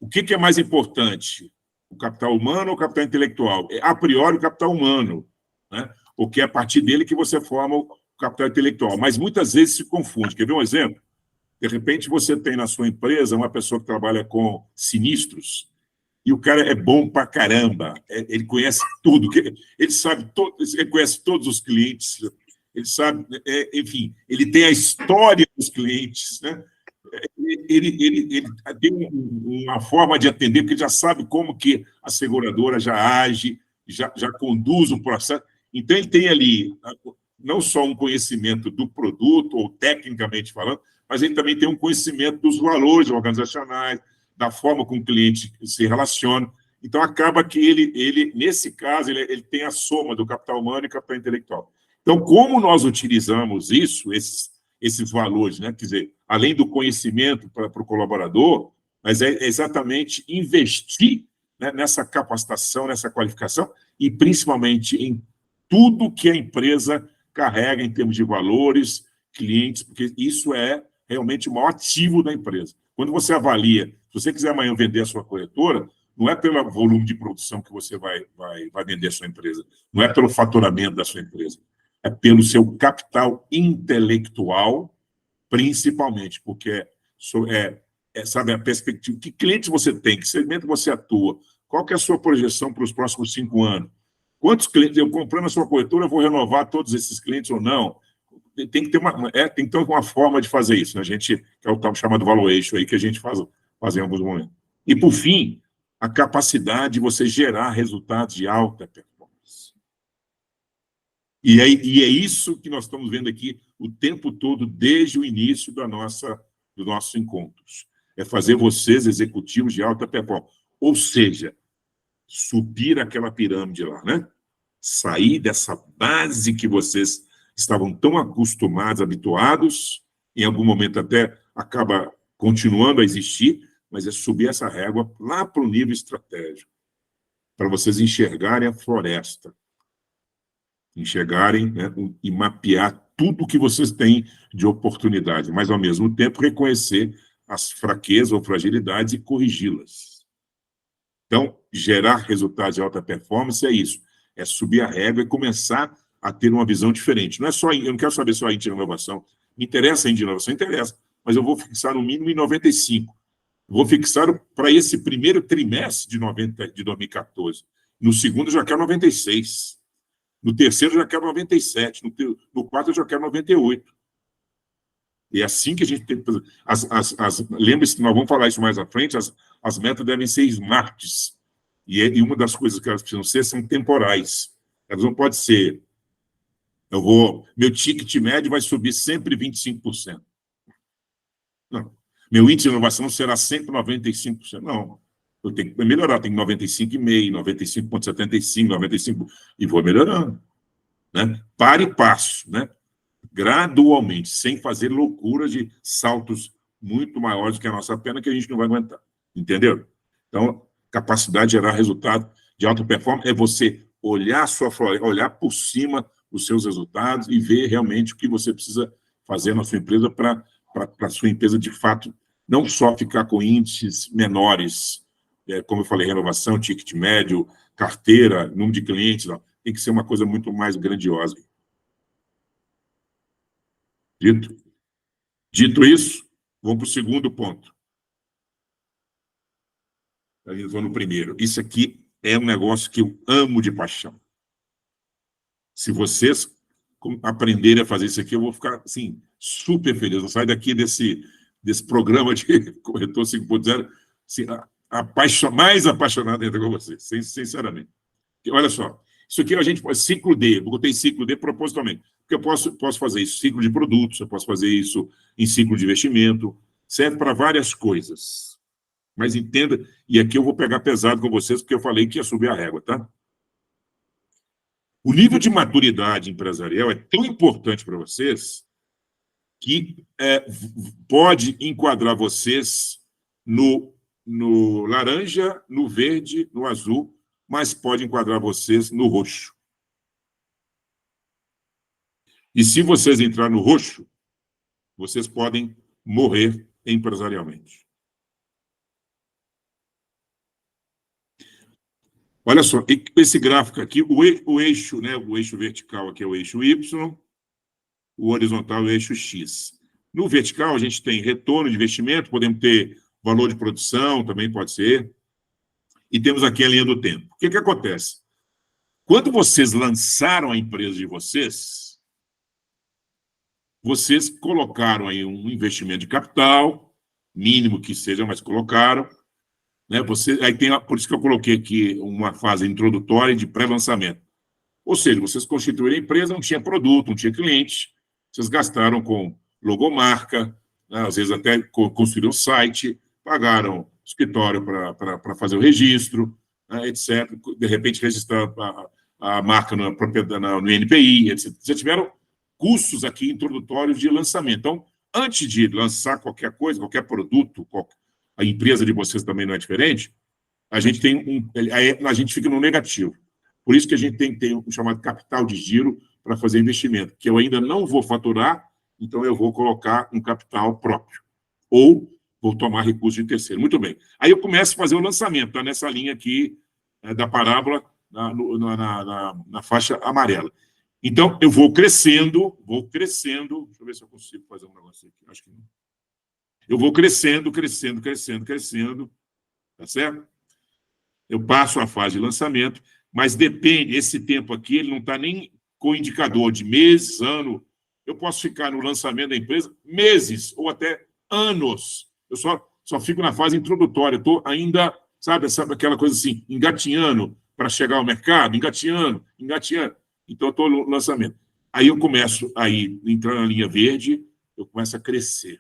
o que é mais importante? O capital humano ou o capital intelectual? É, a priori, o capital humano, né? Porque é a partir dele que você forma o capital intelectual. Mas muitas vezes se confunde. Quer ver um exemplo? De repente, você tem na sua empresa uma pessoa que trabalha com sinistros e o cara é bom pra caramba. Ele conhece tudo. Ele sabe ele conhece todos os clientes. Ele sabe, enfim, ele tem a história dos clientes, né? Ele tem uma forma de atender, porque ele já sabe como que a seguradora já age, já conduz o processo. Então, ele tem ali não só um conhecimento do produto, ou tecnicamente falando, mas ele também tem um conhecimento dos valores organizacionais, da forma como o cliente se relaciona. Então, acaba que ele nesse caso, ele tem a soma do capital humano e capital intelectual. Então, como nós utilizamos esses valores, né? Quer dizer, além do conhecimento para o colaborador, mas é exatamente investir, né, nessa capacitação, nessa qualificação, e principalmente em tudo que a empresa carrega em termos de valores, clientes, porque isso é realmente o maior ativo da empresa. Quando você avalia, se você quiser amanhã vender a sua corretora, não é pelo volume de produção que você vai vender a sua empresa, não é pelo faturamento da sua empresa, é pelo seu capital intelectual, principalmente, porque sabe, a perspectiva, que clientes você tem, que segmento você atua, qual que é a sua projeção para os próximos 5 anos, Quantos clientes, eu comprando a sua corretora, eu vou renovar todos esses clientes ou não? Tem que ter tem que ter uma forma de fazer isso, né? A gente, que é o tal chamado valuation aí, que a gente faz em alguns momentos. E, por fim, a capacidade de você gerar resultados de alta performance. E é isso que nós estamos vendo aqui o tempo todo, desde o início dos nossos encontros. É fazer vocês executivos de alta performance. Ou seja, subir aquela pirâmide lá, né? Sair dessa base que vocês estavam tão acostumados, habituados, em algum momento até acaba continuando a existir, mas é subir essa régua lá para o nível estratégico, para vocês enxergarem a floresta, enxergarem, né, e mapear tudo que vocês têm de oportunidade, mas, ao mesmo tempo, reconhecer as fraquezas ou fragilidades e corrigi-las. Então, gerar resultados de alta performance é isso, é subir a régua e começar a ter uma visão diferente. Não é só, eu não quero saber só a índice de inovação. Me interessa a índice de inovação? Interessa, mas eu vou fixar no mínimo em 95. Vou fixar para esse primeiro trimestre de 2014. No segundo, eu já quero 96. No terceiro, eu já quero 97. No quarto, eu já quero 98. E é assim que a gente tem que fazer. Lembre-se que nós vamos falar isso mais à frente, as metas devem ser smarts. E uma das coisas que elas precisam ser são temporais. Elas não podem ser... Meu ticket médio vai subir sempre 25%. Não. Meu índice de inovação será sempre 95%. Não. Eu tenho que melhorar, tenho 95,5%, 95,75%, 95%, e vou melhorando. Né? Para e passo, né? Gradualmente, sem fazer loucuras de saltos muito maiores do que a nossa perna, que a gente não vai aguentar. Entendeu? Então, capacidade de gerar resultado de alta performance é você olhar a sua floresta, olhar por cima os seus resultados e ver realmente o que você precisa fazer na sua empresa para a sua empresa, de fato, não só ficar com índices menores, como eu falei, renovação, ticket médio, carteira, número de clientes, não. Tem que ser uma coisa muito mais grandiosa. Dito isso, vamos para o segundo ponto. Eu vou no primeiro. Isso aqui é um negócio que eu amo de paixão. Se vocês aprenderem a fazer isso aqui, eu vou ficar, assim, super feliz. Eu saio daqui desse programa de corretor 5.0, assim, mais apaixonado ainda com vocês, sinceramente. Porque, olha só, isso aqui a gente pode, ciclo D, eu botei ciclo D propositalmente, porque eu posso fazer isso, ciclo de produtos, eu posso fazer isso em ciclo de investimento, serve para várias coisas. Mas entenda, e aqui eu vou pegar pesado com vocês, porque eu falei que ia subir a régua, tá? O nível de maturidade empresarial é tão importante para vocês que pode enquadrar vocês no laranja, no verde, no azul, mas pode enquadrar vocês no roxo. E se vocês entrarem no roxo, vocês podem morrer empresarialmente. Olha só, esse gráfico aqui, o eixo, né, o eixo vertical aqui é o eixo Y, o horizontal é o eixo X. No vertical, a gente tem retorno de investimento, podemos ter valor de produção, também pode ser, e temos aqui a linha do tempo. O que acontece? Quando vocês lançaram a empresa de vocês colocaram aí um investimento de capital, mínimo que seja, mas colocaram, né? Aí tem, por isso que eu coloquei aqui uma fase introdutória de pré-lançamento. Ou seja, vocês constituíram a empresa, não tinha produto, não tinha cliente, vocês gastaram com logomarca, né? Às vezes até construíram o site, pagaram escritório para fazer o registro, né? Etc. De repente, registrar a marca no INPI, etc. Vocês tiveram custos aqui introdutórios de lançamento. Então, antes de lançar qualquer coisa, qualquer produto, a empresa de vocês também não é diferente, a gente fica no negativo. Por isso que a gente tem que ter um chamado capital de giro para fazer investimento, que eu ainda não vou faturar, então eu vou colocar um capital próprio. Ou vou tomar recurso de terceiro. Muito bem. Aí eu começo a fazer o lançamento, tá? Nessa linha aqui da parábola, na faixa amarela. Então, eu vou crescendo. Deixa eu ver se eu consigo fazer um negócio aqui. Acho que não. Eu vou crescendo. Tá certo? Eu passo a fase de lançamento. Mas depende, esse tempo aqui, ele não está nem com indicador de meses, ano. Eu posso ficar no lançamento da empresa meses ou até anos. Eu só fico na fase introdutória. Estou ainda, sabe aquela coisa assim, engatinhando para chegar ao mercado, engatinhando. Então, eu estou no lançamento. Aí eu começo a entrar na linha verde, eu começo a crescer.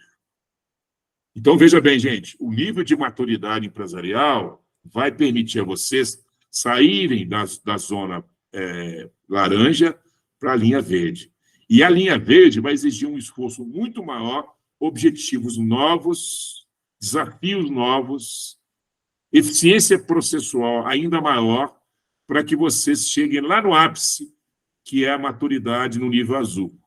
Então, veja bem, gente, o nível de maturidade empresarial vai permitir a vocês saírem da zona laranja para a linha verde. E a linha verde vai exigir um esforço muito maior, objetivos novos, desafios novos, eficiência processual ainda maior, para que vocês cheguem lá no ápice, que é a maturidade no nível azul.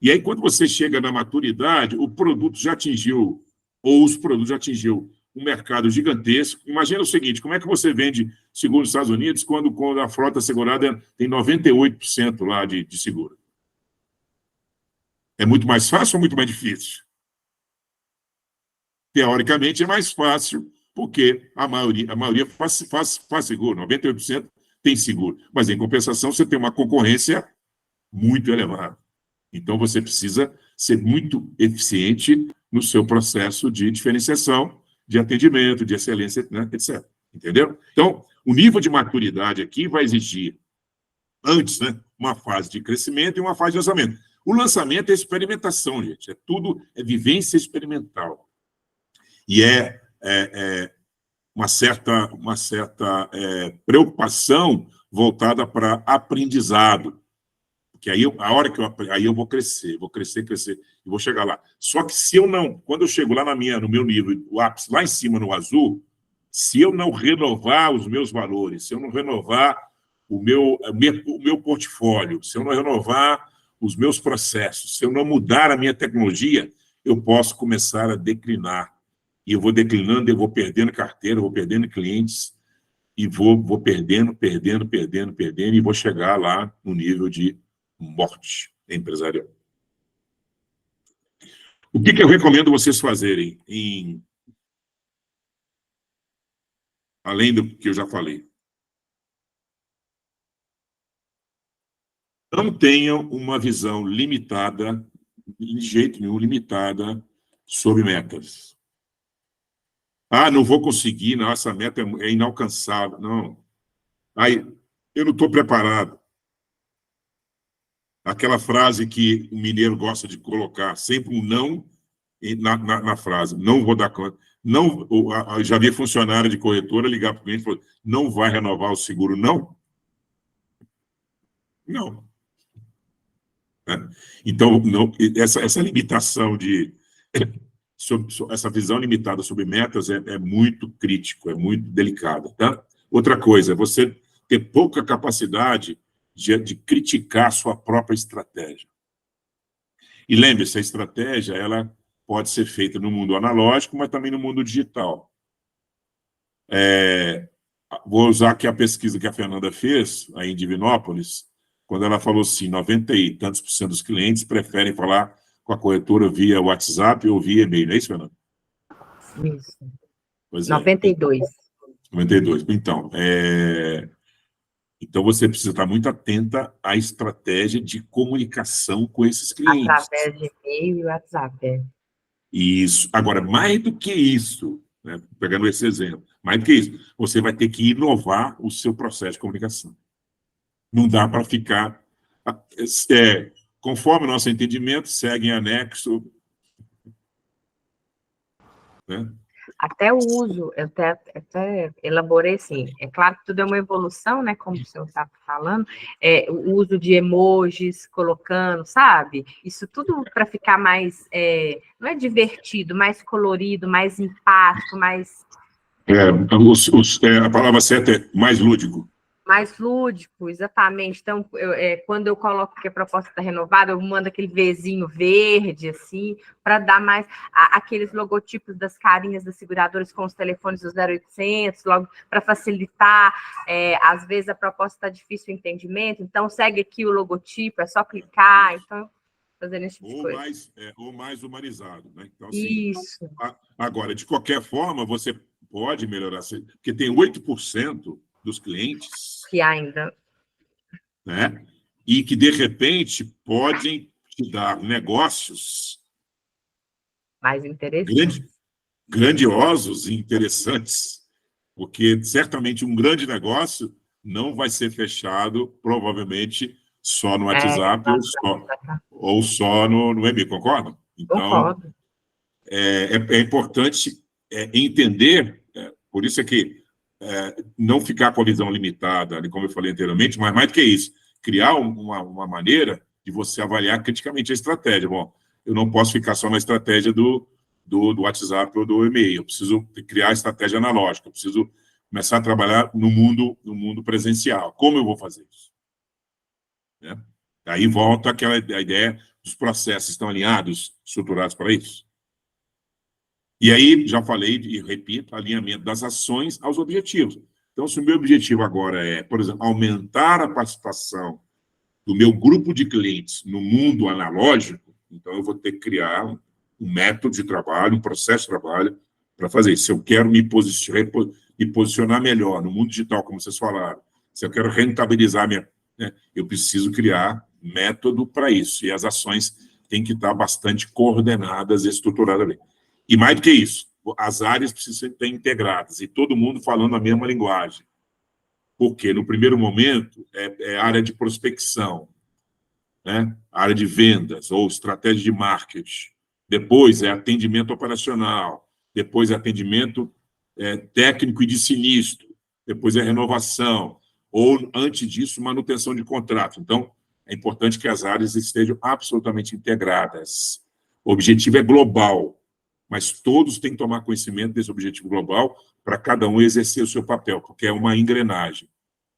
E aí, quando você chega na maturidade, o produto já atingiu, ou os produtos já atingiu um mercado gigantesco. Imagina o seguinte, como é que você vende seguro nos Estados Unidos quando a frota segurada tem 98% lá de seguro? É muito mais fácil ou muito mais difícil? Teoricamente, é mais fácil, porque a maioria faz seguro, 98% tem seguro. Mas, em compensação, você tem uma concorrência muito elevada. Então, você precisa ser muito eficiente no seu processo de diferenciação, de atendimento, de excelência, né, etc. Entendeu? Então, o nível de maturidade aqui vai exigir, antes, né, uma fase de crescimento e uma fase de lançamento. O lançamento é experimentação, gente. É vivência experimental. E uma certa preocupação voltada para aprendizado. Porque aí, a hora que eu vou crescer, e vou chegar lá. Só que se eu não, quando eu chego lá no meu nível, o ápice, lá em cima no azul, se eu não renovar os meus valores, se eu não renovar o meu portfólio, se eu não renovar os meus processos, se eu não mudar a minha tecnologia, eu posso começar a declinar. E eu vou declinando, eu vou perdendo carteira, eu vou perdendo clientes, e vou perdendo, e vou chegar lá no nível de morte empresarial. O que eu recomendo vocês fazerem, além do que eu já falei? Não tenham uma visão limitada, de jeito nenhum, limitada sobre metas. Não vou conseguir, não, essa meta é inalcançável. Não. Eu não estou preparado. Aquela frase que o mineiro gosta de colocar, sempre um não na frase, não vou dar conta. Não, já vi funcionário de corretora ligar para o cliente e falar, não vai renovar o seguro, não? Não. Então, essa limitação essa visão limitada sobre metas é muito crítico, é muito delicada. Tá? Outra coisa, você ter pouca capacidade de criticar sua própria estratégia. E lembre-se, a estratégia ela pode ser feita no mundo analógico, mas também no mundo digital. Vou usar aqui a pesquisa que a Fernanda fez, aí em Divinópolis, quando ela falou assim, 90 e tantos % dos clientes preferem falar com a corretora via WhatsApp ou via e-mail. Não é isso, Fernanda? Isso. Pois 92. 92. Então, você precisa estar muito atenta à estratégia de comunicação com esses clientes. Através de e-mail e WhatsApp. Isso. Agora, mais do que isso, né, pegando esse exemplo, mais do que isso, você vai ter que inovar o seu processo de comunicação. Não dá para ficar... conforme o nosso entendimento, segue em anexo... Né? Até o uso, eu até elaborei assim, é claro que tudo é uma evolução, né, como o senhor está falando, o uso de emojis, colocando, sabe? Isso tudo para ficar mais, não é divertido, mais colorido, mais empático, mais... a palavra certa é mais lúdico. Mais lúdico, exatamente. Então, quando eu coloco que a proposta está renovada, eu mando aquele Vzinho verde, assim, para dar mais aqueles logotipos das carinhas das seguradoras com os telefones do 0800, logo para facilitar. Às vezes a proposta está difícil o entendimento, então segue aqui o logotipo, é só clicar, então, fazendo esse tipo de coisa. Ou mais humanizado, né? Então, assim, isso. Agora, de qualquer forma, você pode melhorar, porque tem 8% dos clientes Que ainda... Né? E que, de repente, podem te dar negócios mais interessantes. Grandiosos e interessantes, porque certamente um grande negócio não vai ser fechado, provavelmente, só no WhatsApp ou só no e-mail, concordam? Então, concordo. É importante entender, por isso é que não ficar com a visão limitada, como eu falei anteriormente, mas mais do que isso, criar uma maneira de você avaliar criticamente a estratégia. Bom, eu não posso ficar só na estratégia do WhatsApp ou do e-mail, eu preciso criar a estratégia analógica, eu preciso começar a trabalhar no mundo presencial. Como eu vou fazer isso? Né? Aí volta a ideia dos processos estão alinhados, estruturados para isso. E aí, já falei e repito, alinhamento das ações aos objetivos. Então, se o meu objetivo agora é, por exemplo, aumentar a participação do meu grupo de clientes no mundo analógico, então eu vou ter que criar um método de trabalho, um processo de trabalho para fazer isso. Se eu quero me posicionar melhor no mundo digital, como vocês falaram, se eu quero rentabilizar eu preciso criar método para isso. E as ações têm que estar bastante coordenadas e estruturadas. E mais do que isso, as áreas precisam ser integradas e todo mundo falando a mesma linguagem. Porque, no primeiro momento, é área de prospecção, né? Área de vendas ou estratégia de marketing. Depois é atendimento operacional. Depois é atendimento técnico e de sinistro. Depois é renovação. Ou, antes disso, manutenção de contrato. Então, é importante que as áreas estejam absolutamente integradas. O objetivo é global, mas todos têm que tomar conhecimento desse objetivo global para cada um exercer o seu papel, porque é uma engrenagem.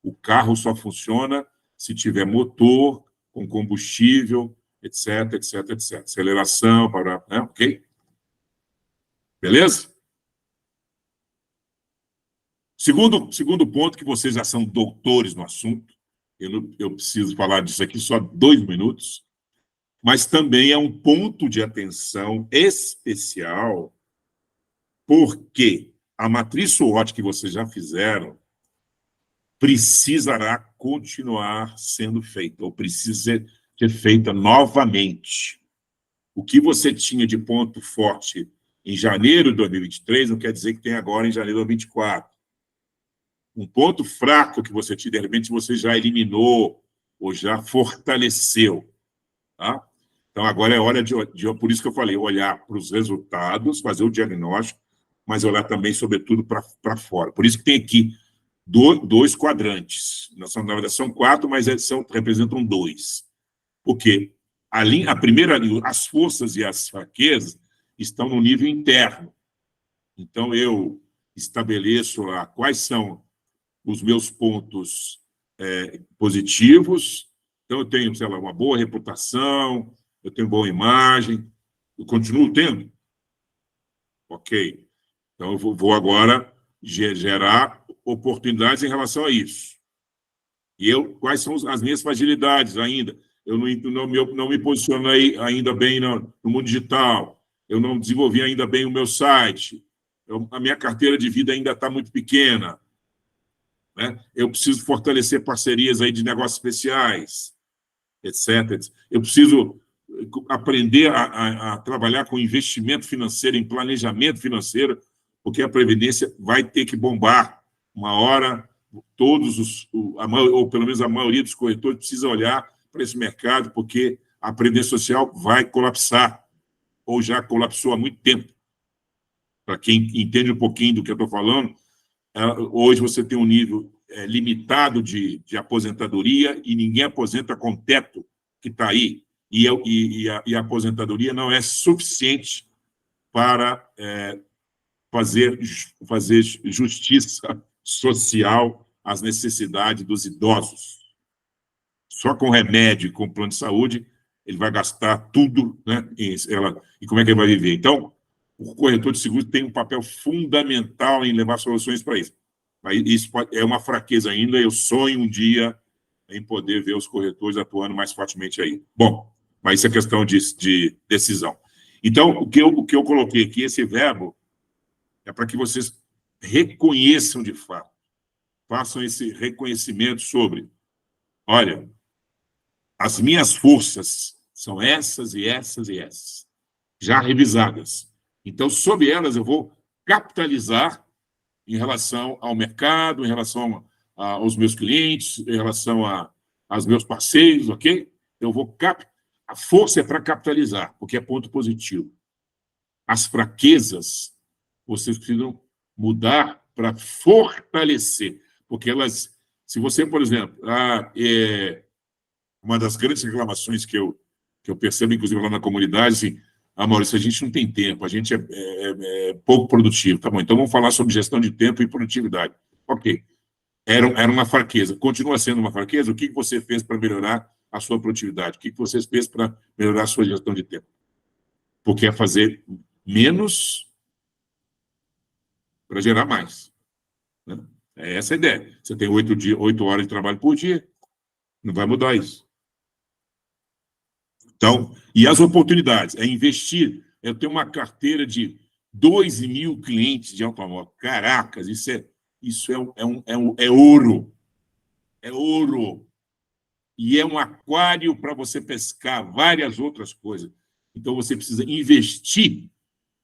O carro só funciona se tiver motor, com combustível, etc, etc, etc. Aceleração, ok? Beleza? Segundo ponto, que vocês já são doutores no assunto, eu preciso falar disso aqui só 2 minutos, mas também é um ponto de atenção especial, porque a matriz SWOT que vocês já fizeram precisará continuar sendo feita, ou precisa ser feita novamente. O que você tinha de ponto forte em janeiro de 2023 não quer dizer que tem agora em janeiro de 2024. Um ponto fraco que você tinha, de repente, você já eliminou ou já fortaleceu. Tá? Então, agora é hora por isso que eu falei, olhar para os resultados, fazer o diagnóstico, mas olhar também, sobretudo, para fora. Por isso que tem aqui 2 quadrantes. Na verdade, são 4, mas representam 2. Porque a primeira linha, as forças e as fraquezas estão no nível interno. Então, eu estabeleço lá quais são os meus pontos positivos. Então, eu tenho, sei lá, uma boa reputação, eu tenho boa imagem, eu continuo tendo. Ok. Então, eu vou agora gerar oportunidades em relação a isso. E quais são as minhas fragilidades ainda? Eu não me posicionei ainda bem no mundo digital, eu não desenvolvi ainda bem o meu site, a minha carteira de vida ainda está muito pequena, né? Eu preciso fortalecer parcerias aí de negócios especiais, etc. Eu preciso aprender a trabalhar com investimento financeiro, em planejamento financeiro, porque a Previdência vai ter que bombar. Uma hora, ou pelo menos a maioria dos corretores precisa olhar para esse mercado, porque a Previdência Social vai colapsar, ou já colapsou há muito tempo. Para quem entende um pouquinho do que eu estou falando, hoje você tem um nível limitado de aposentadoria e ninguém aposenta com teto que está aí. E a aposentadoria não é suficiente para fazer justiça social às necessidades dos idosos. Só com remédio e com plano de saúde, ele vai gastar tudo, né? E como é que ele vai viver? Então, o corretor de seguros tem um papel fundamental em levar soluções para isso. Mas isso é uma fraqueza ainda, eu sonho um dia em poder ver os corretores atuando mais fortemente aí. Bom, mas isso é questão de decisão. Então, o que eu coloquei aqui, esse verbo, é para que vocês reconheçam de fato façam esse reconhecimento sobre, olha, as minhas forças são essas e essas e essas, já revisadas. Então, sob elas, eu vou capitalizar em relação ao mercado, em relação aos meus clientes, em relação aos meus parceiros, ok? Eu vou A força é para capitalizar, porque é ponto positivo. As fraquezas, vocês precisam mudar para fortalecer, porque elas, se você, por exemplo, uma das grandes reclamações que eu percebo, inclusive lá na comunidade, assim, Maurício, a gente não tem tempo, a gente é pouco produtivo. Tá bom, então vamos falar sobre gestão de tempo e produtividade. Ok. Era uma fraqueza. Continua sendo uma fraqueza? O que você fez para melhorar a sua produtividade? O que você fez para melhorar a sua gestão de tempo? Porque é fazer menos para gerar mais. Né? É essa a ideia. Você tem 8 horas de trabalho por dia, não vai mudar isso. Então, e as oportunidades? É investir. Eu tenho uma carteira de 2.000 clientes de automóvel. Caracas, isso é ouro. É ouro. E é um aquário para você pescar várias outras coisas. Então, você precisa investir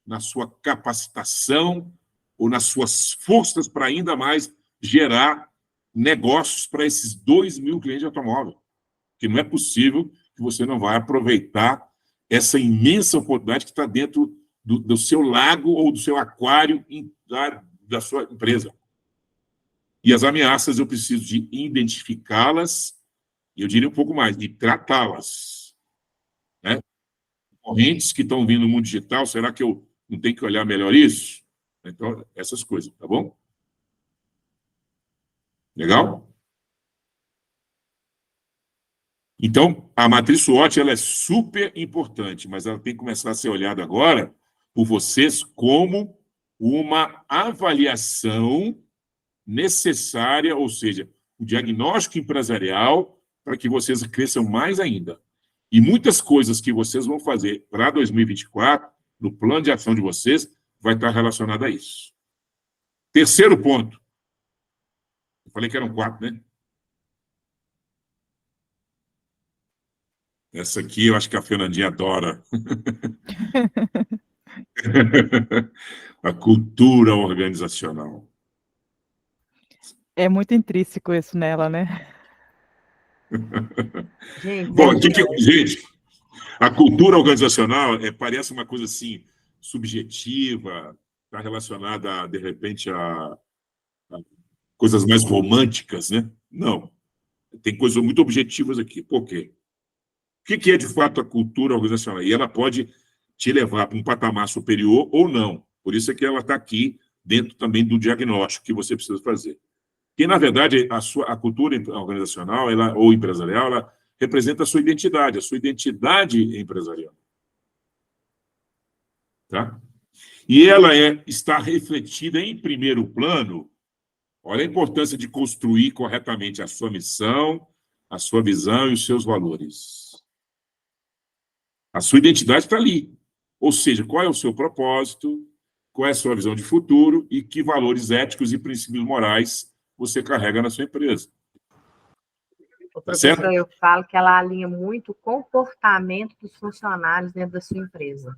na sua capacitação ou nas suas forças para ainda mais gerar negócios para esses 2.000 clientes de automóvel. Porque não é possível que você não vai aproveitar essa imensa oportunidade que está dentro do seu lago ou do seu aquário da sua empresa. E as ameaças, eu preciso de identificá-las, e eu diria um pouco mais, de tratá-las. Né? Correntes que estão vindo no mundo digital, será que eu não tenho que olhar melhor isso? Então, essas coisas, tá bom? Legal? Então, a matriz SWOT ela é super importante, mas ela tem que começar a ser olhada agora por vocês como uma avaliação necessária, ou seja, o diagnóstico empresarial para que vocês cresçam mais ainda. E muitas coisas que vocês vão fazer para 2024, no plano de ação de vocês, vai estar relacionado a isso. Terceiro ponto. Eu falei que eram 4, né? Essa aqui eu acho que a Fernandinha adora. A cultura organizacional. É muito intrínseco isso nela, né? Gente, Bom, gente, a cultura organizacional parece uma coisa assim, subjetiva, está relacionada, de repente, a coisas mais românticas, né? Não. Tem coisas muito objetivas aqui. Por quê? O que é, de fato, a cultura organizacional? E ela pode te levar para um patamar superior ou não. Por isso é que ela está aqui, dentro também do diagnóstico que você precisa fazer. Que, na verdade, a cultura organizacional ou empresarial, ela representa a sua identidade empresarial. Tá? E ela está refletida em primeiro plano. Olha a importância de construir corretamente a sua missão, a sua visão e os seus valores. A sua identidade está ali. Ou seja, qual é o seu propósito, qual é a sua visão de futuro e que valores éticos e princípios morais você carrega na sua empresa. Professor, eu falo que ela alinha muito o comportamento dos funcionários dentro da sua empresa.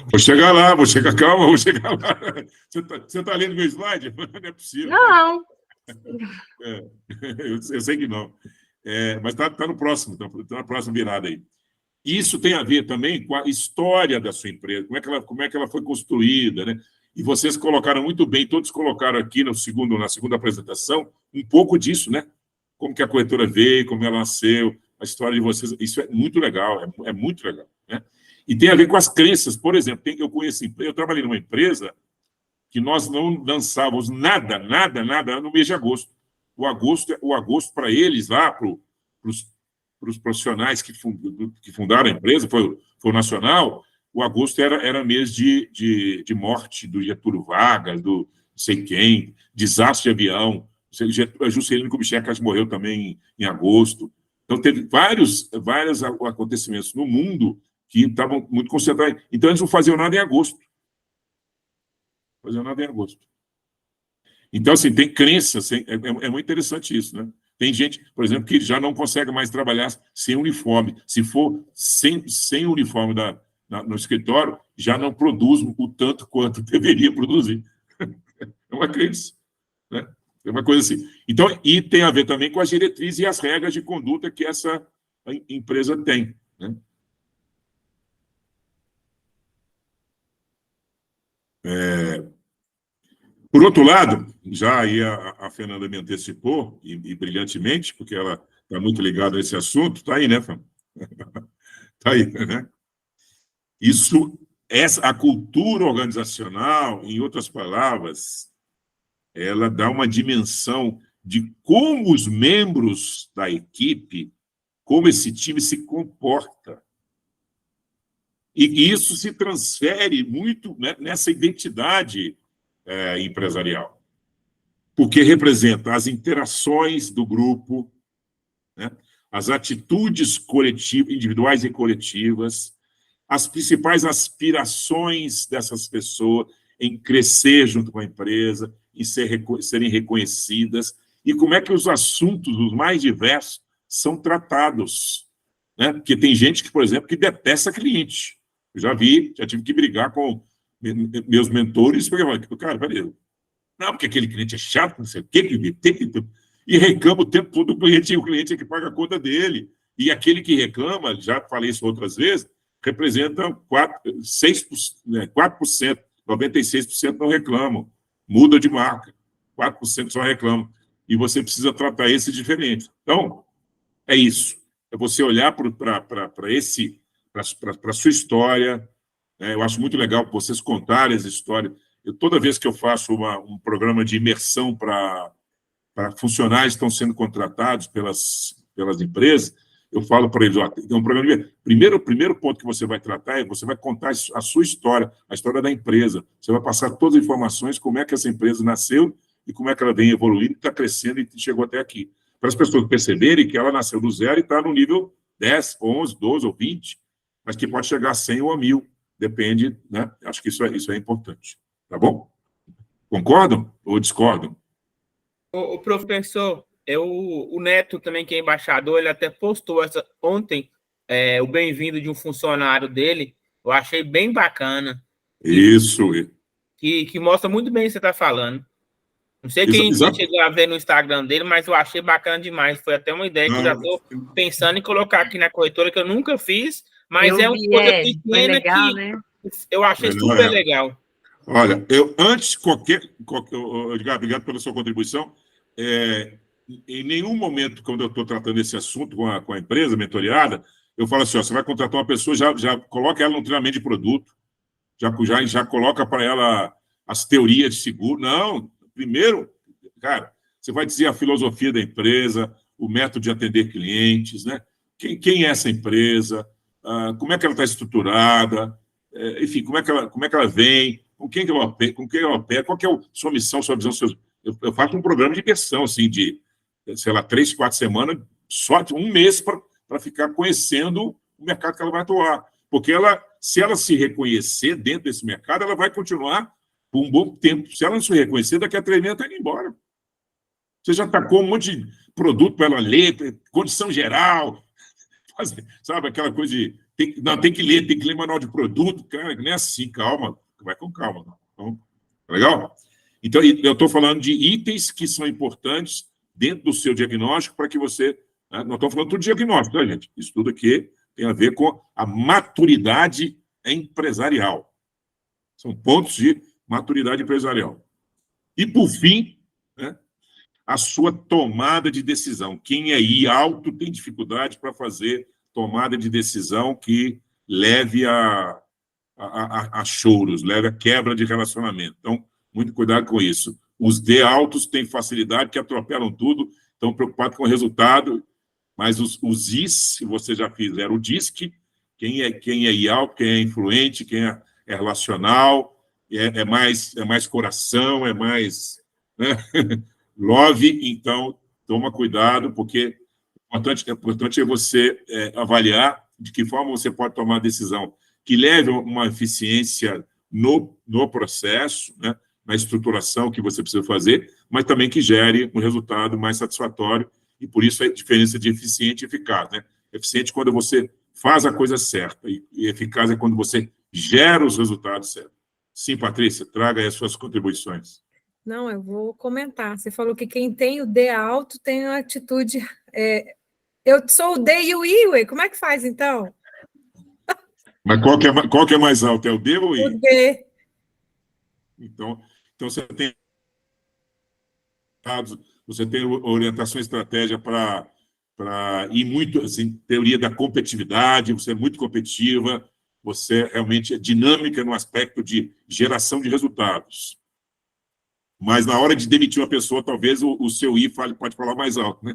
Vou chegar lá, calma, vou chegar lá. Você está lendo meu slide? Não é possível. Não. Eu sei que não. Mas está no próximo, está na próxima virada aí. Isso tem a ver também com a história da sua empresa, como é que ela foi construída, né? E vocês colocaram muito bem, todos colocaram aqui na segunda apresentação, um pouco disso, né? Como que a corretora veio, como ela nasceu, a história de vocês. Isso é muito legal, é muito legal, né? E tem a ver com as crenças. Por exemplo, eu trabalhei numa empresa que nós não lançávamos nada no mês de agosto. O agosto para eles lá, para os profissionais que fundaram a empresa, foi o Nacional, o agosto era mês de morte do Getúlio Vargas, do não sei quem, desastre de avião. A Juscelino Kubitschek morreu também em agosto. Então, teve vários acontecimentos no mundo que estavam muito concentrados. Então, eles não faziam nada em agosto. Então, assim, tem crenças, é muito interessante isso, né? Tem gente, por exemplo, que já não consegue mais trabalhar sem uniforme. Se for sem uniforme no escritório, já não produz o tanto quanto deveria produzir. É uma crença, né? É uma coisa assim. Então, e tem a ver também com as diretrizes e as regras de conduta que essa empresa tem, né? Por outro lado, já aí a Fernanda me antecipou, e brilhantemente, porque ela está muito ligada a esse assunto, está aí, né, Fernanda? Está aí, né? A cultura organizacional, em outras palavras, ela dá uma dimensão de como os membros da equipe, como esse time se comporta. E isso se transfere muito, né, nessa identidade empresarial, porque representa as interações do grupo, né, as atitudes coletivas, individuais e coletivas, as principais aspirações dessas pessoas em crescer junto com a empresa, em serem reconhecidas, e como é que os assuntos, os mais diversos, são tratados, né? Porque tem gente que, por exemplo, que detesta cliente. Eu já tive que brigar com meus mentores, porque eu falo, cara, peraí, não, porque aquele cliente é chato, não sei o quê, e reclama o tempo todo do cliente, e o cliente é que paga a conta dele. E aquele que reclama, já falei isso outras vezes, representa 4%, 96% não reclamam, muda de marca, 4% só reclamam. E você precisa tratar esse diferente. Então, é isso. É você olhar para a sua história. Eu acho muito legal vocês contarem as histórias. Toda vez que eu faço um programa de imersão para funcionários que estão sendo contratados pelas empresas, eu falo para eles, é um programa de... Primeiro ponto que você vai tratar você vai contar a sua história, a história da empresa. Você vai passar todas as informações, como é que essa empresa nasceu e como é que ela vem evoluindo, está crescendo e chegou até aqui. Para as pessoas perceberem que ela nasceu do zero e está no nível 10, 11, 12 ou 20, mas que pode chegar a 100 ou a 1000, depende, né? Acho que isso é importante. Tá bom? Concordam ou discordam? O professor, o Neto também, que é embaixador, ele até postou ontem o bem-vindo de um funcionário dele. Eu achei bem bacana. Isso. Que mostra muito bem o que você está falando. Não sei quem chegou a ver no Instagram dele, mas eu achei bacana demais. Foi até uma ideia que eu já estou pensando em colocar aqui na corretora, que eu nunca fiz, mas é uma coisa pequena legal, que né? Eu achei super legal. Olha, antes Edgar, obrigado pela sua contribuição. Em nenhum momento, quando eu estou tratando esse assunto com a empresa mentoreada, eu falo assim, você vai contratar uma pessoa, já coloca ela no treinamento de produto, já coloca para ela as teorias de seguro. Não, primeiro, cara, você vai dizer a filosofia da empresa, o método de atender clientes, né? Quem é essa empresa, como é que ela está estruturada, enfim, como é que ela vem, com quem ela opera, qual que é a sua missão, sua visão. Eu faço um programa de imersão, assim, de, sei lá, 3, 4 semanas, só um mês para ficar conhecendo o mercado que ela vai atuar. Porque se ela se reconhecer dentro desse mercado, ela vai continuar por um bom tempo. Se ela não se reconhecer, daqui a 3 meses ela está indo embora. Você já tacou um monte de produto para ela ler, condição geral, sabe, aquela coisa de... tem que ler manual de produto, cara, não é assim, calma, vai com calma. Então, tá legal? Então, eu estou falando de itens que são importantes dentro do seu diagnóstico para que você... Né, não estou falando tudo de diagnóstico, tá, gente? Isso tudo aqui tem a ver com a maturidade empresarial. São pontos de maturidade empresarial. E, por fim, né, a sua tomada de decisão. Quem aí alto tem dificuldade para fazer tomada de decisão que leve a choros, leve a quebra de relacionamento. Então, muito cuidado com isso. Os D altos têm facilidade, que atropelam tudo, estão preocupados com o resultado, mas os Is, se você já fizer o DISC, quem é I alto, quem é influente, quem é relacional, é mais coração, é mais... Né? Love, então, toma cuidado, porque o importante é você avaliar de que forma você pode tomar a decisão que leve uma eficiência no processo, né? na estruturação que você precisa fazer, mas também que gere um resultado mais satisfatório, e por isso a diferença de eficiente e eficaz, né? Eficiente quando você faz a coisa certa, e eficaz é quando você gera os resultados certos. Sim, Patrícia, traga aí as suas contribuições. Não, eu vou comentar. Você falou que quem tem o D alto tem uma atitude... eu sou o D e o I, ué. Como é que faz, então? Mas qual que é mais alto? É o D ou o I? O D. Então você tem orientação e estratégia para ir muito, assim, teoria da competitividade, você é muito competitiva, você realmente é dinâmica no aspecto de geração de resultados. Mas na hora de demitir uma pessoa, talvez o seu I pode falar mais alto, né?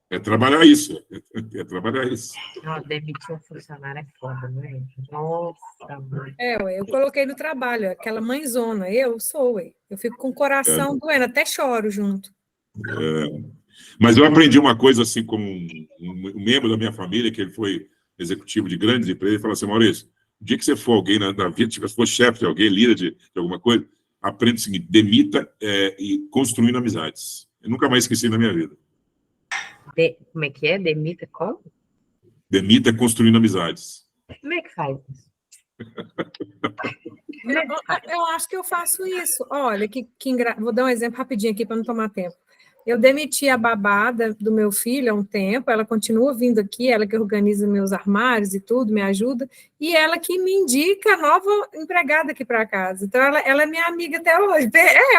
É trabalhar isso. É trabalhar isso. Não, demitir um funcionário é foda, né? Nossa, mãe. Eu coloquei no trabalho, aquela mãezona. Eu sou, ué. Eu fico com o coração doendo, até choro junto. Mas eu aprendi uma coisa, assim, como um membro da minha família, que ele foi executivo de grandes empresas, ele falou assim: Maurício, o dia que você for alguém na vida, se for chefe de alguém, líder de alguma coisa, aprenda o seguinte: demita e construindo amizades. Eu nunca mais esqueci na minha vida. Como é que é? Demita como? Demita construindo amizades. Como é que faz isso? Eu acho que eu faço isso. Olha, vou dar um exemplo rapidinho aqui para não tomar tempo. Eu demiti a babá do meu filho há um tempo, ela continua vindo aqui, ela que organiza meus armários e tudo, me ajuda, e ela que me indica a nova empregada aqui para casa. Então, ela é minha amiga até hoje.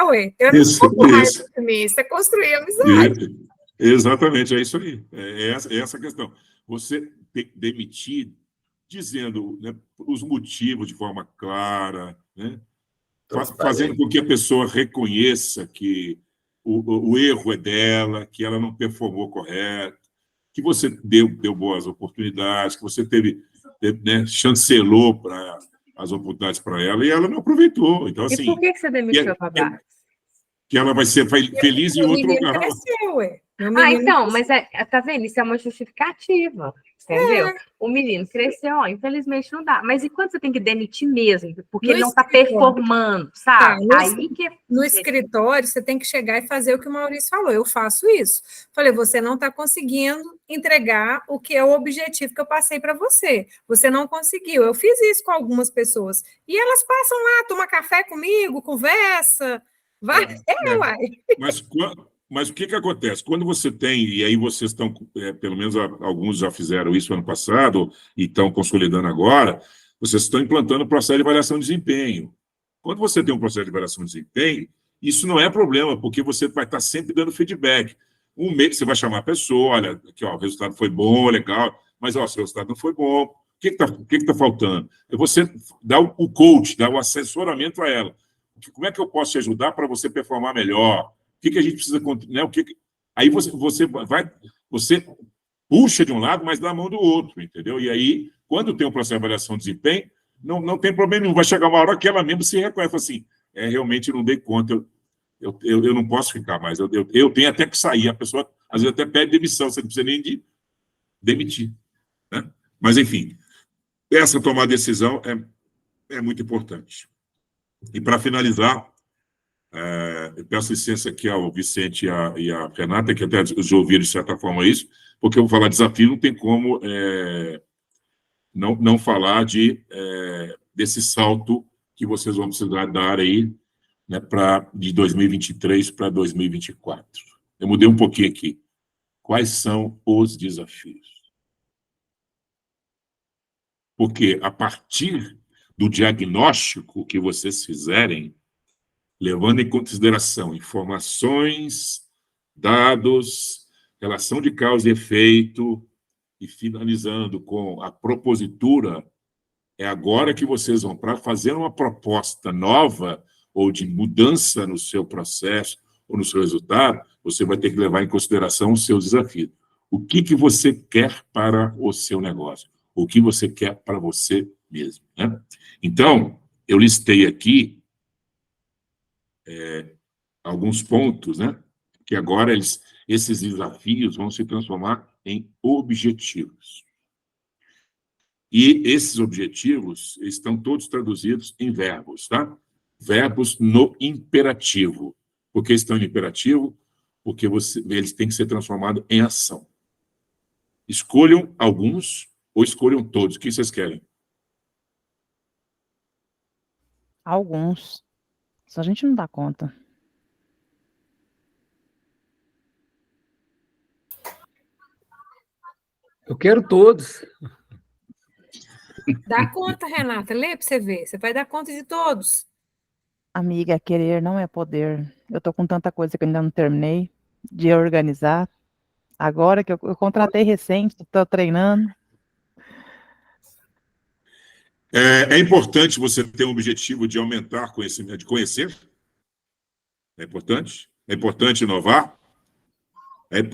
Ué. Eu não sou isso é construir amizade. Exatamente, é isso aí. É essa a questão. Você demitir dizendo, né, os motivos de forma clara, né, fazendo com que a pessoa reconheça que o erro é dela, que ela não performou correto, que você deu boas oportunidades, que você né, chancelou as oportunidades para ela e ela não aproveitou. Então, assim, e por que você demitiu a babá? Que ela vai ser feliz em outro lugar. Cresceu, ué. Então, mas tá vendo? Isso é uma justificativa, entendeu? O menino cresceu, infelizmente não dá. Mas e quando você tem que demitir mesmo? Porque ele não está performando, sabe? No escritório, você tem que chegar e fazer o que o Maurício falou. Eu faço isso. Falei, você não está conseguindo entregar o que é o objetivo que eu passei para você. Você não conseguiu. Eu fiz isso com algumas pessoas. E elas passam lá, tomam café comigo, conversa. Vai, uai. Mas o que acontece? Quando você tem, e aí vocês estão, pelo menos alguns já fizeram isso ano passado e estão consolidando agora, vocês estão implantando o processo de avaliação de desempenho. Quando você tem um processo de avaliação de desempenho, isso não é problema, porque você vai estar sempre dando feedback. Um mês você vai chamar a pessoa, olha, aqui, ó, o resultado foi bom, legal, mas ó, se o resultado não foi bom, o que está faltando? É você dar o coach, dar o assessoramento a ela. Como é que eu posso te ajudar para você performar melhor? O que a gente precisa... Né? Aí você puxa de um lado, mas dá a mão do outro, entendeu? E aí, quando tem um processo de avaliação de desempenho, não tem problema nenhum. Vai chegar uma hora que ela mesmo se reconhece, assim, realmente não dei conta, eu não posso ficar mais, eu tenho até que sair. A pessoa, às vezes, até pede demissão, você não precisa nem de demitir. Né? Mas, enfim, essa tomar decisão é muito importante. E, para finalizar, eu peço licença aqui ao Vicente e à Renata, que até já ouviram, de certa forma, isso, porque eu vou falar desafio, não tem como não falar desse salto que vocês vão precisar dar aí, né, de 2023 para 2024. Eu mudei um pouquinho aqui. Quais são os desafios? Porque, a partir do diagnóstico que vocês fizerem, levando em consideração informações, dados, relação de causa e efeito, e finalizando com a propositura, é agora que vocês vão, para fazer uma proposta nova ou de mudança no seu processo ou no seu resultado, você vai ter que levar em consideração os seus desafios. O que você quer para o seu negócio? O que você quer para você mesmo, né? Então, eu listei aqui alguns pontos, né? Que agora esses desafios vão se transformar em objetivos. E esses objetivos estão todos traduzidos em verbos, tá? Verbos no imperativo. Por que estão no imperativo? Porque eles têm que ser transformados em ação. Escolham alguns ou escolham todos. O que vocês querem? Alguns. Só a gente não dá conta. Eu quero todos. Dá conta, Renata. Lê para você ver. Você vai dar conta de todos. Amiga, querer não é poder. Eu tô com tanta coisa que eu ainda não terminei de organizar. Agora que eu contratei recente, estou treinando. É importante você ter um objetivo de aumentar conhecimento, de conhecer. É importante. É importante inovar.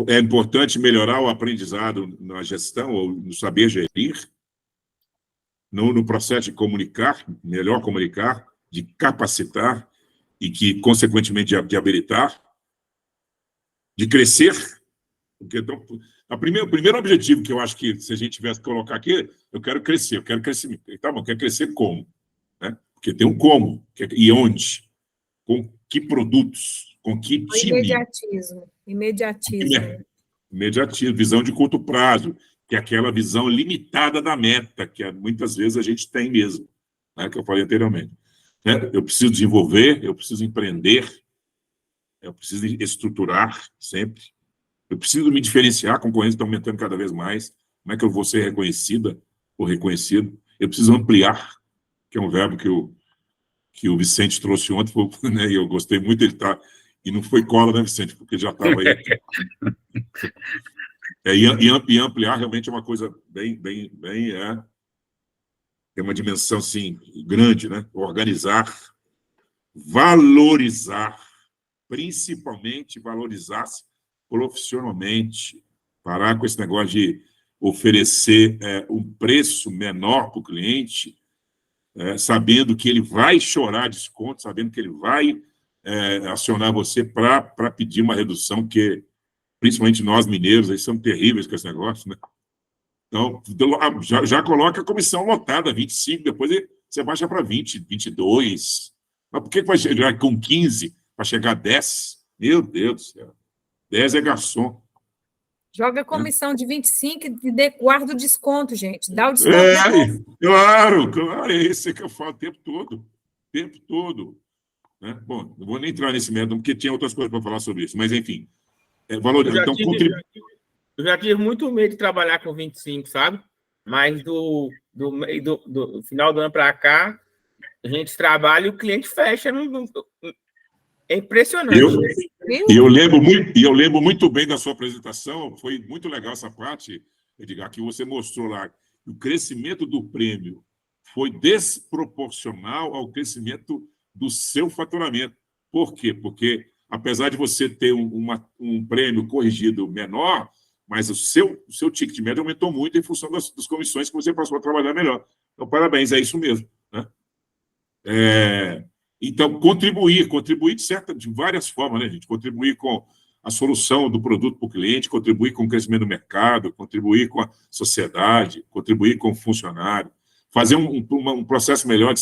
É importante melhorar o aprendizado na gestão ou no saber gerir. No processo de comunicar, melhor comunicar, de capacitar e que, consequentemente, de habilitar, de crescer. Porque, então, o primeiro objetivo que eu acho que, se a gente tivesse que colocar aqui, eu quero crescer. Tá bom, quer crescer como? Né? Porque tem um como, e onde, com que produtos, com que time. Imediatismo, visão de curto prazo, que é aquela visão limitada da meta, que muitas vezes a gente tem mesmo, né, que eu falei anteriormente. Eu preciso desenvolver, eu preciso empreender, eu preciso estruturar sempre, eu preciso me diferenciar, a concorrência está aumentando cada vez mais, como é que eu vou ser reconhecida ou reconhecido? Eu preciso ampliar, que é um verbo que o Vicente trouxe ontem, né, e eu gostei muito, ele está... E não foi cola, né, Vicente? Porque já estava aí. E ampliar realmente é uma coisa bem tem uma dimensão, assim, grande, né? Organizar, valorizar, principalmente valorizar-se profissionalmente, parar com esse negócio de oferecer um preço menor para o cliente, sabendo que ele vai chorar desconto, sabendo que ele vai acionar você para pedir uma redução, que principalmente nós mineiros aí somos terríveis com esse negócio, né? Então, já coloca a comissão lotada, 25, depois você baixa para 20, 22. Mas por que vai chegar com 15 para chegar a 10? Meu Deus do céu. 10 é garçom. Joga a comissão de 25 e guarda o desconto, gente. Dá o desconto. Claro, é isso que eu falo o tempo todo. Né? Bom, não vou nem entrar nesse método, porque tinha outras coisas para falar sobre isso, mas, enfim, valorizar. Então, eu já tive muito medo de trabalhar com 25, sabe? Mas do final do ano para cá, a gente trabalha e o cliente fecha. É impressionante. Eu lembro muito bem da sua apresentação, foi muito legal essa parte, Edgar, que você mostrou lá. O crescimento do prêmio foi desproporcional ao crescimento do seu faturamento. Por quê? Porque, apesar de você ter um prêmio corrigido menor, mas o seu ticket médio aumentou muito em função das comissões que você passou a trabalhar melhor. Então, parabéns, é isso mesmo. Né? Então, contribuir de várias formas, né, gente? Contribuir com a solução do produto para o cliente, contribuir com o crescimento do mercado, contribuir com a sociedade, contribuir com o funcionário, fazer um processo melhor de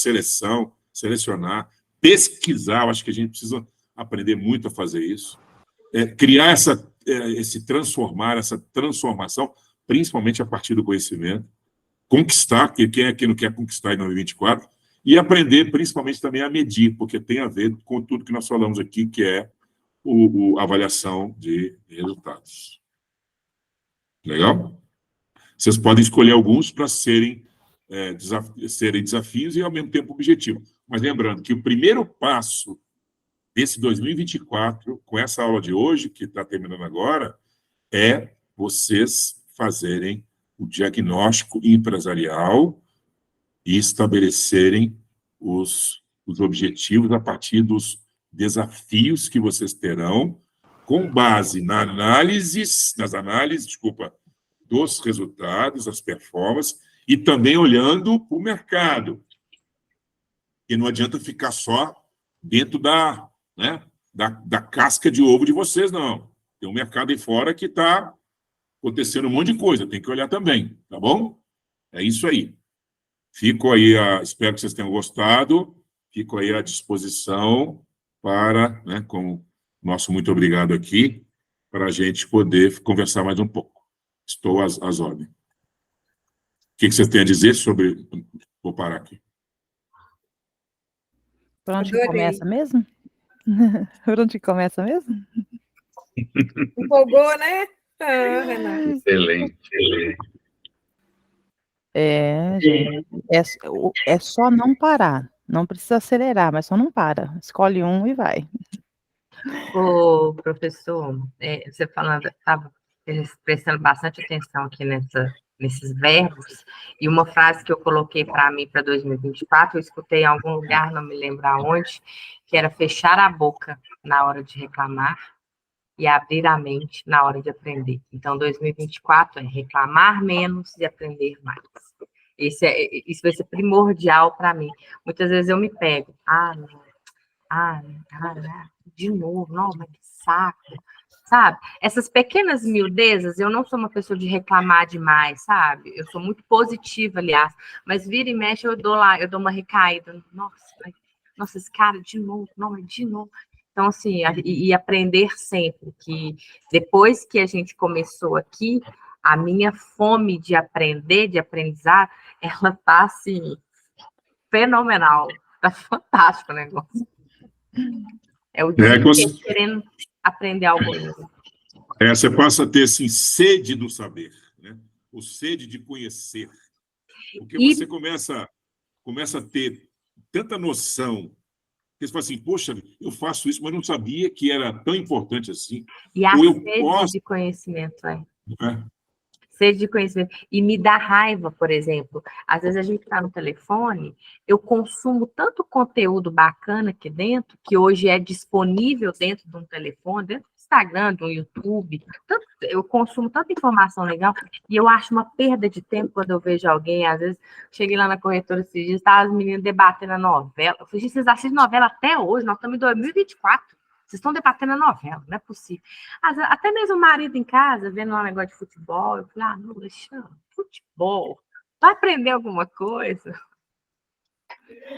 selecionar, pesquisar. Eu acho que a gente precisa aprender muito a fazer isso. Criar essa transformação, principalmente a partir do conhecimento, conquistar, que quem é que não quer conquistar em 2024, e aprender principalmente também a medir, porque tem a ver com tudo que nós falamos aqui, que é a avaliação de resultados. Legal? Vocês podem escolher alguns para serem desafios e, ao mesmo tempo, objetivo. Mas lembrando que o primeiro passo desse 2024, com essa aula de hoje, que está terminando agora, é vocês fazerem o diagnóstico empresarial e estabelecerem os objetivos a partir dos desafios que vocês terão, com base nas análises, dos resultados, das performances, e também olhando para o mercado. E não adianta ficar só dentro da casca de ovo de vocês, não. Tem um mercado aí fora que está acontecendo um monte de coisa, tem que olhar também, tá bom? É isso aí. Fico aí, espero que vocês tenham gostado, fico aí à disposição para, né, com nosso muito obrigado aqui, para a gente poder conversar mais um pouco. Estou às ordens. O que vocês têm a dizer sobre... Vou parar aqui. Por onde que começa mesmo? Por onde que começa mesmo? Empolgou, né? Renata. Excelente. Gente, é só não parar. Não precisa acelerar, mas só não para. Escolhe um e vai. Ô, professor, você falando, estava prestando bastante atenção aqui nesses verbos, e uma frase que eu coloquei para mim para 2024, eu escutei em algum lugar, não me lembro aonde, que era fechar a boca na hora de reclamar e abrir a mente na hora de aprender. Então, 2024 é reclamar menos e aprender mais. Isso vai ser primordial para mim. Muitas vezes eu me pego, de novo, não, mas que saco, sabe? Essas pequenas miudezas, eu não sou uma pessoa de reclamar demais, sabe? Eu sou muito positiva, aliás, mas vira e mexe, eu dou uma recaída. Nossa, esse cara, de novo, de novo. Então, assim, e aprender sempre, que depois que a gente começou aqui, a minha fome de aprender, de aprendizar, ela tá, assim, fenomenal. Tá fantástico o negócio. É o dia querendo aprender algo novo. Você passa a ter, assim, sede do saber, né? O sede de conhecer. Porque você começa a ter tanta noção, que você fala assim, poxa, eu faço isso, mas não sabia que era tão importante assim. E a sede de conhecimento, sede de conhecimento. E me dá raiva, por exemplo. Às vezes a gente está no telefone, eu consumo tanto conteúdo bacana aqui dentro, que hoje é disponível dentro de um telefone, dentro do Instagram, do YouTube. Eu consumo tanta informação legal, e eu acho uma perda de tempo quando eu vejo alguém. Às vezes, cheguei lá na corretora esses dias, estavam as meninas debatendo a novela. Eu falei, vocês assistem novela até hoje, nós estamos em 2024. Vocês estão debatendo a novela, não é possível. Até mesmo o marido em casa, vendo um negócio de futebol, eu falei, não, Alexandre, futebol, vai aprender alguma coisa?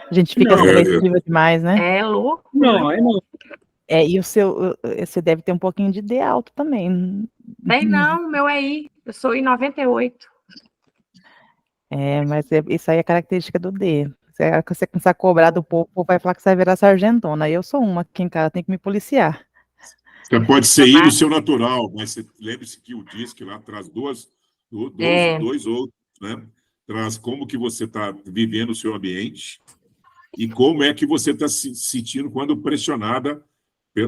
A gente fica seletiva demais, né? É louco. Não. E você deve ter um pouquinho de D alto também. Bem, não, o meu é I, eu sou I 98. Mas isso aí é característica do D. Você começar a cobrar do povo, o povo vai falar que você vai virar sargentona. Eu sou uma que em casa tem que me policiar. Você pode ser I no seu natural, mas lembre-se que o DISC lá traz dois outros, né? Traz como que você está vivendo o seu ambiente e como é que você está se sentindo quando pressionada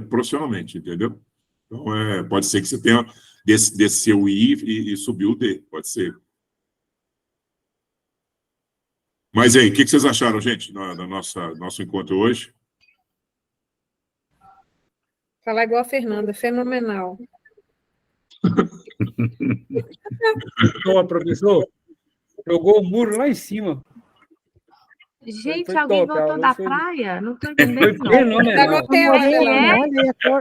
profissionalmente, entendeu? Então, pode ser que você tenha desceu o I e subiu o D, pode ser. Mas aí, o que vocês acharam, gente, no nosso encontro hoje? Falar igual a Fernanda, fenomenal. Professor, jogou o muro lá em cima. Gente, alguém voltou da praia? Não estou entendendo, não.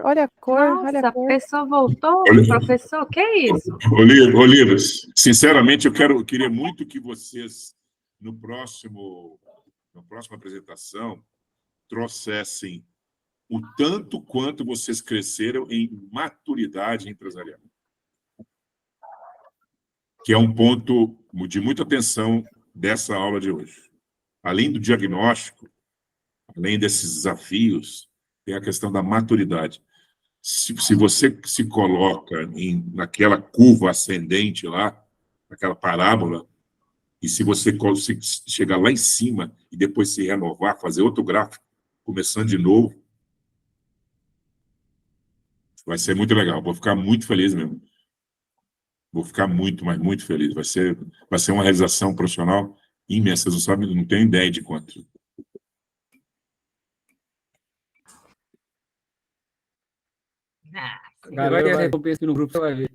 Olha a cor. Nossa, a pessoa voltou? Professor, que é isso? Olivas, sinceramente, eu queria muito que vocês, na próxima apresentação, trouxessem o tanto quanto vocês cresceram em maturidade empresarial. Que é um ponto de muita atenção dessa aula de hoje. Além do diagnóstico, além desses desafios, tem a questão da maturidade. Se você se coloca naquela curva ascendente lá, naquela parábola, e se você chegar lá em cima e depois se renovar, fazer outro gráfico, começando de novo, vai ser muito legal. Vou ficar muito feliz mesmo. Vou ficar muito, mas muito feliz. Vai ser uma realização profissional imensa. Vocês não sabem, não tenho ideia de quanto. Vai ter recompensa no grupo, você vai ver.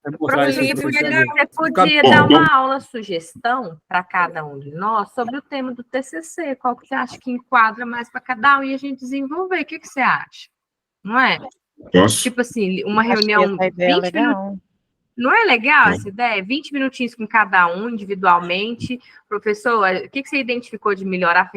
Você podia dar uma aula sugestão para cada um de nós sobre o tema do TCC, qual que você acha que enquadra mais para cada um e a gente desenvolver. O que você acha? Não é? Posso? Tipo assim, uma reunião... Essa ideia é legal. Não é legal essa ideia? 20 minutinhos com cada um, individualmente. Professor, o que você identificou de melhorar?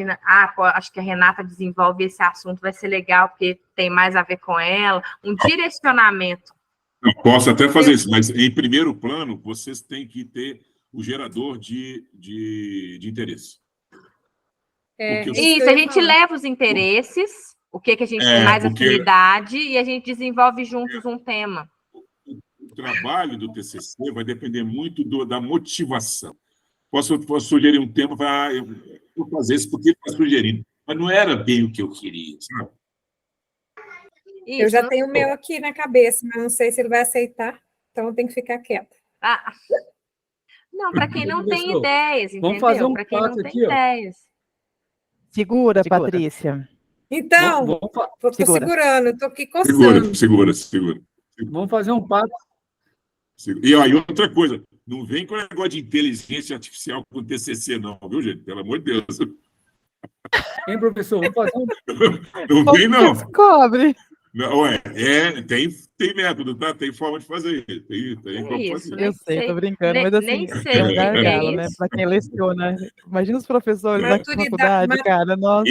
Acho que a Renata desenvolve esse assunto, vai ser legal, porque tem mais a ver com ela. Um direcionamento. Eu posso até fazer isso, mas em primeiro plano, vocês têm que ter o gerador de interesse. Isso, a gente leva os interesses, o que a gente tem mais afinidade, e a gente desenvolve juntos um tema. O trabalho do TCC vai depender muito da motivação. Posso sugerir um tema, eu vou fazer isso porque ele está sugerindo, mas não era bem o que eu queria, sabe? Eu já tenho o meu aqui na cabeça, mas não sei se ele vai aceitar, então eu tenho que ficar quieta. Não, para quem não tem ideias, entendeu? Vamos fazer um para quem não tem aqui, ideias. Segura, Patrícia. Então, estou segurando, estou aqui coçando. Segura. Vamos fazer um pato. E aí, outra coisa, não vem com o negócio de inteligência artificial com TCC, não, viu, gente? Pelo amor de Deus. Hein, professor? Vamos fazer Não vem, não. Descobre. Não, tem método, tá? Tem forma de fazer. Tem como fazer. Eu sei, tô brincando, mas assim, é um gargalo, né? Para quem leciona. Imagina os professores da faculdade, cara, nossa.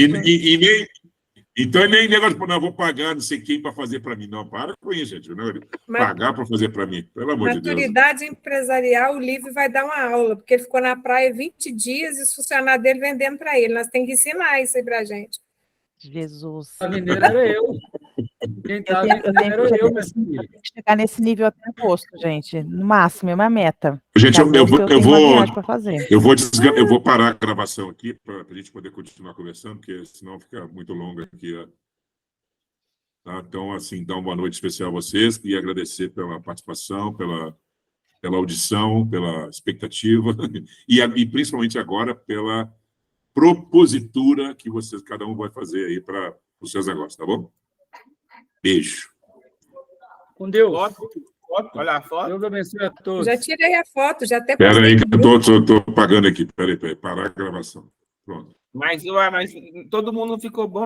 Então, nem negócio, não, eu vou pagar não sei quem para fazer para mim. Não, para com isso, gente. Não, pagar para fazer para mim, pelo amor de Deus. Maturidade empresarial, o Lívio vai dar uma aula, porque ele ficou na praia 20 dias e os funcionários dele vendendo para ele. Nós temos que ensinar isso aí para a gente. Jesus. A mineira era eu. Quem tá vendendo era eu, minha filha. Tem que chegar nesse nível até agosto, gente. No máximo, é uma meta. Gente, eu vou parar a gravação aqui para a gente poder continuar conversando, porque senão fica muito longa aqui. Tá? Então, assim, dar uma boa noite especial a vocês e agradecer pela participação, pela audição, pela expectativa e principalmente agora pela propositura que cada um vai fazer aí para os seus negócios, tá bom? Beijo. Com Deus. Olha a foto. Deus abençoe a todos. Já tirei a foto, já até... Espera aí, que eu estou pagando aqui. Espera aí, parar a gravação. Pronto. Mas todo mundo ficou bom.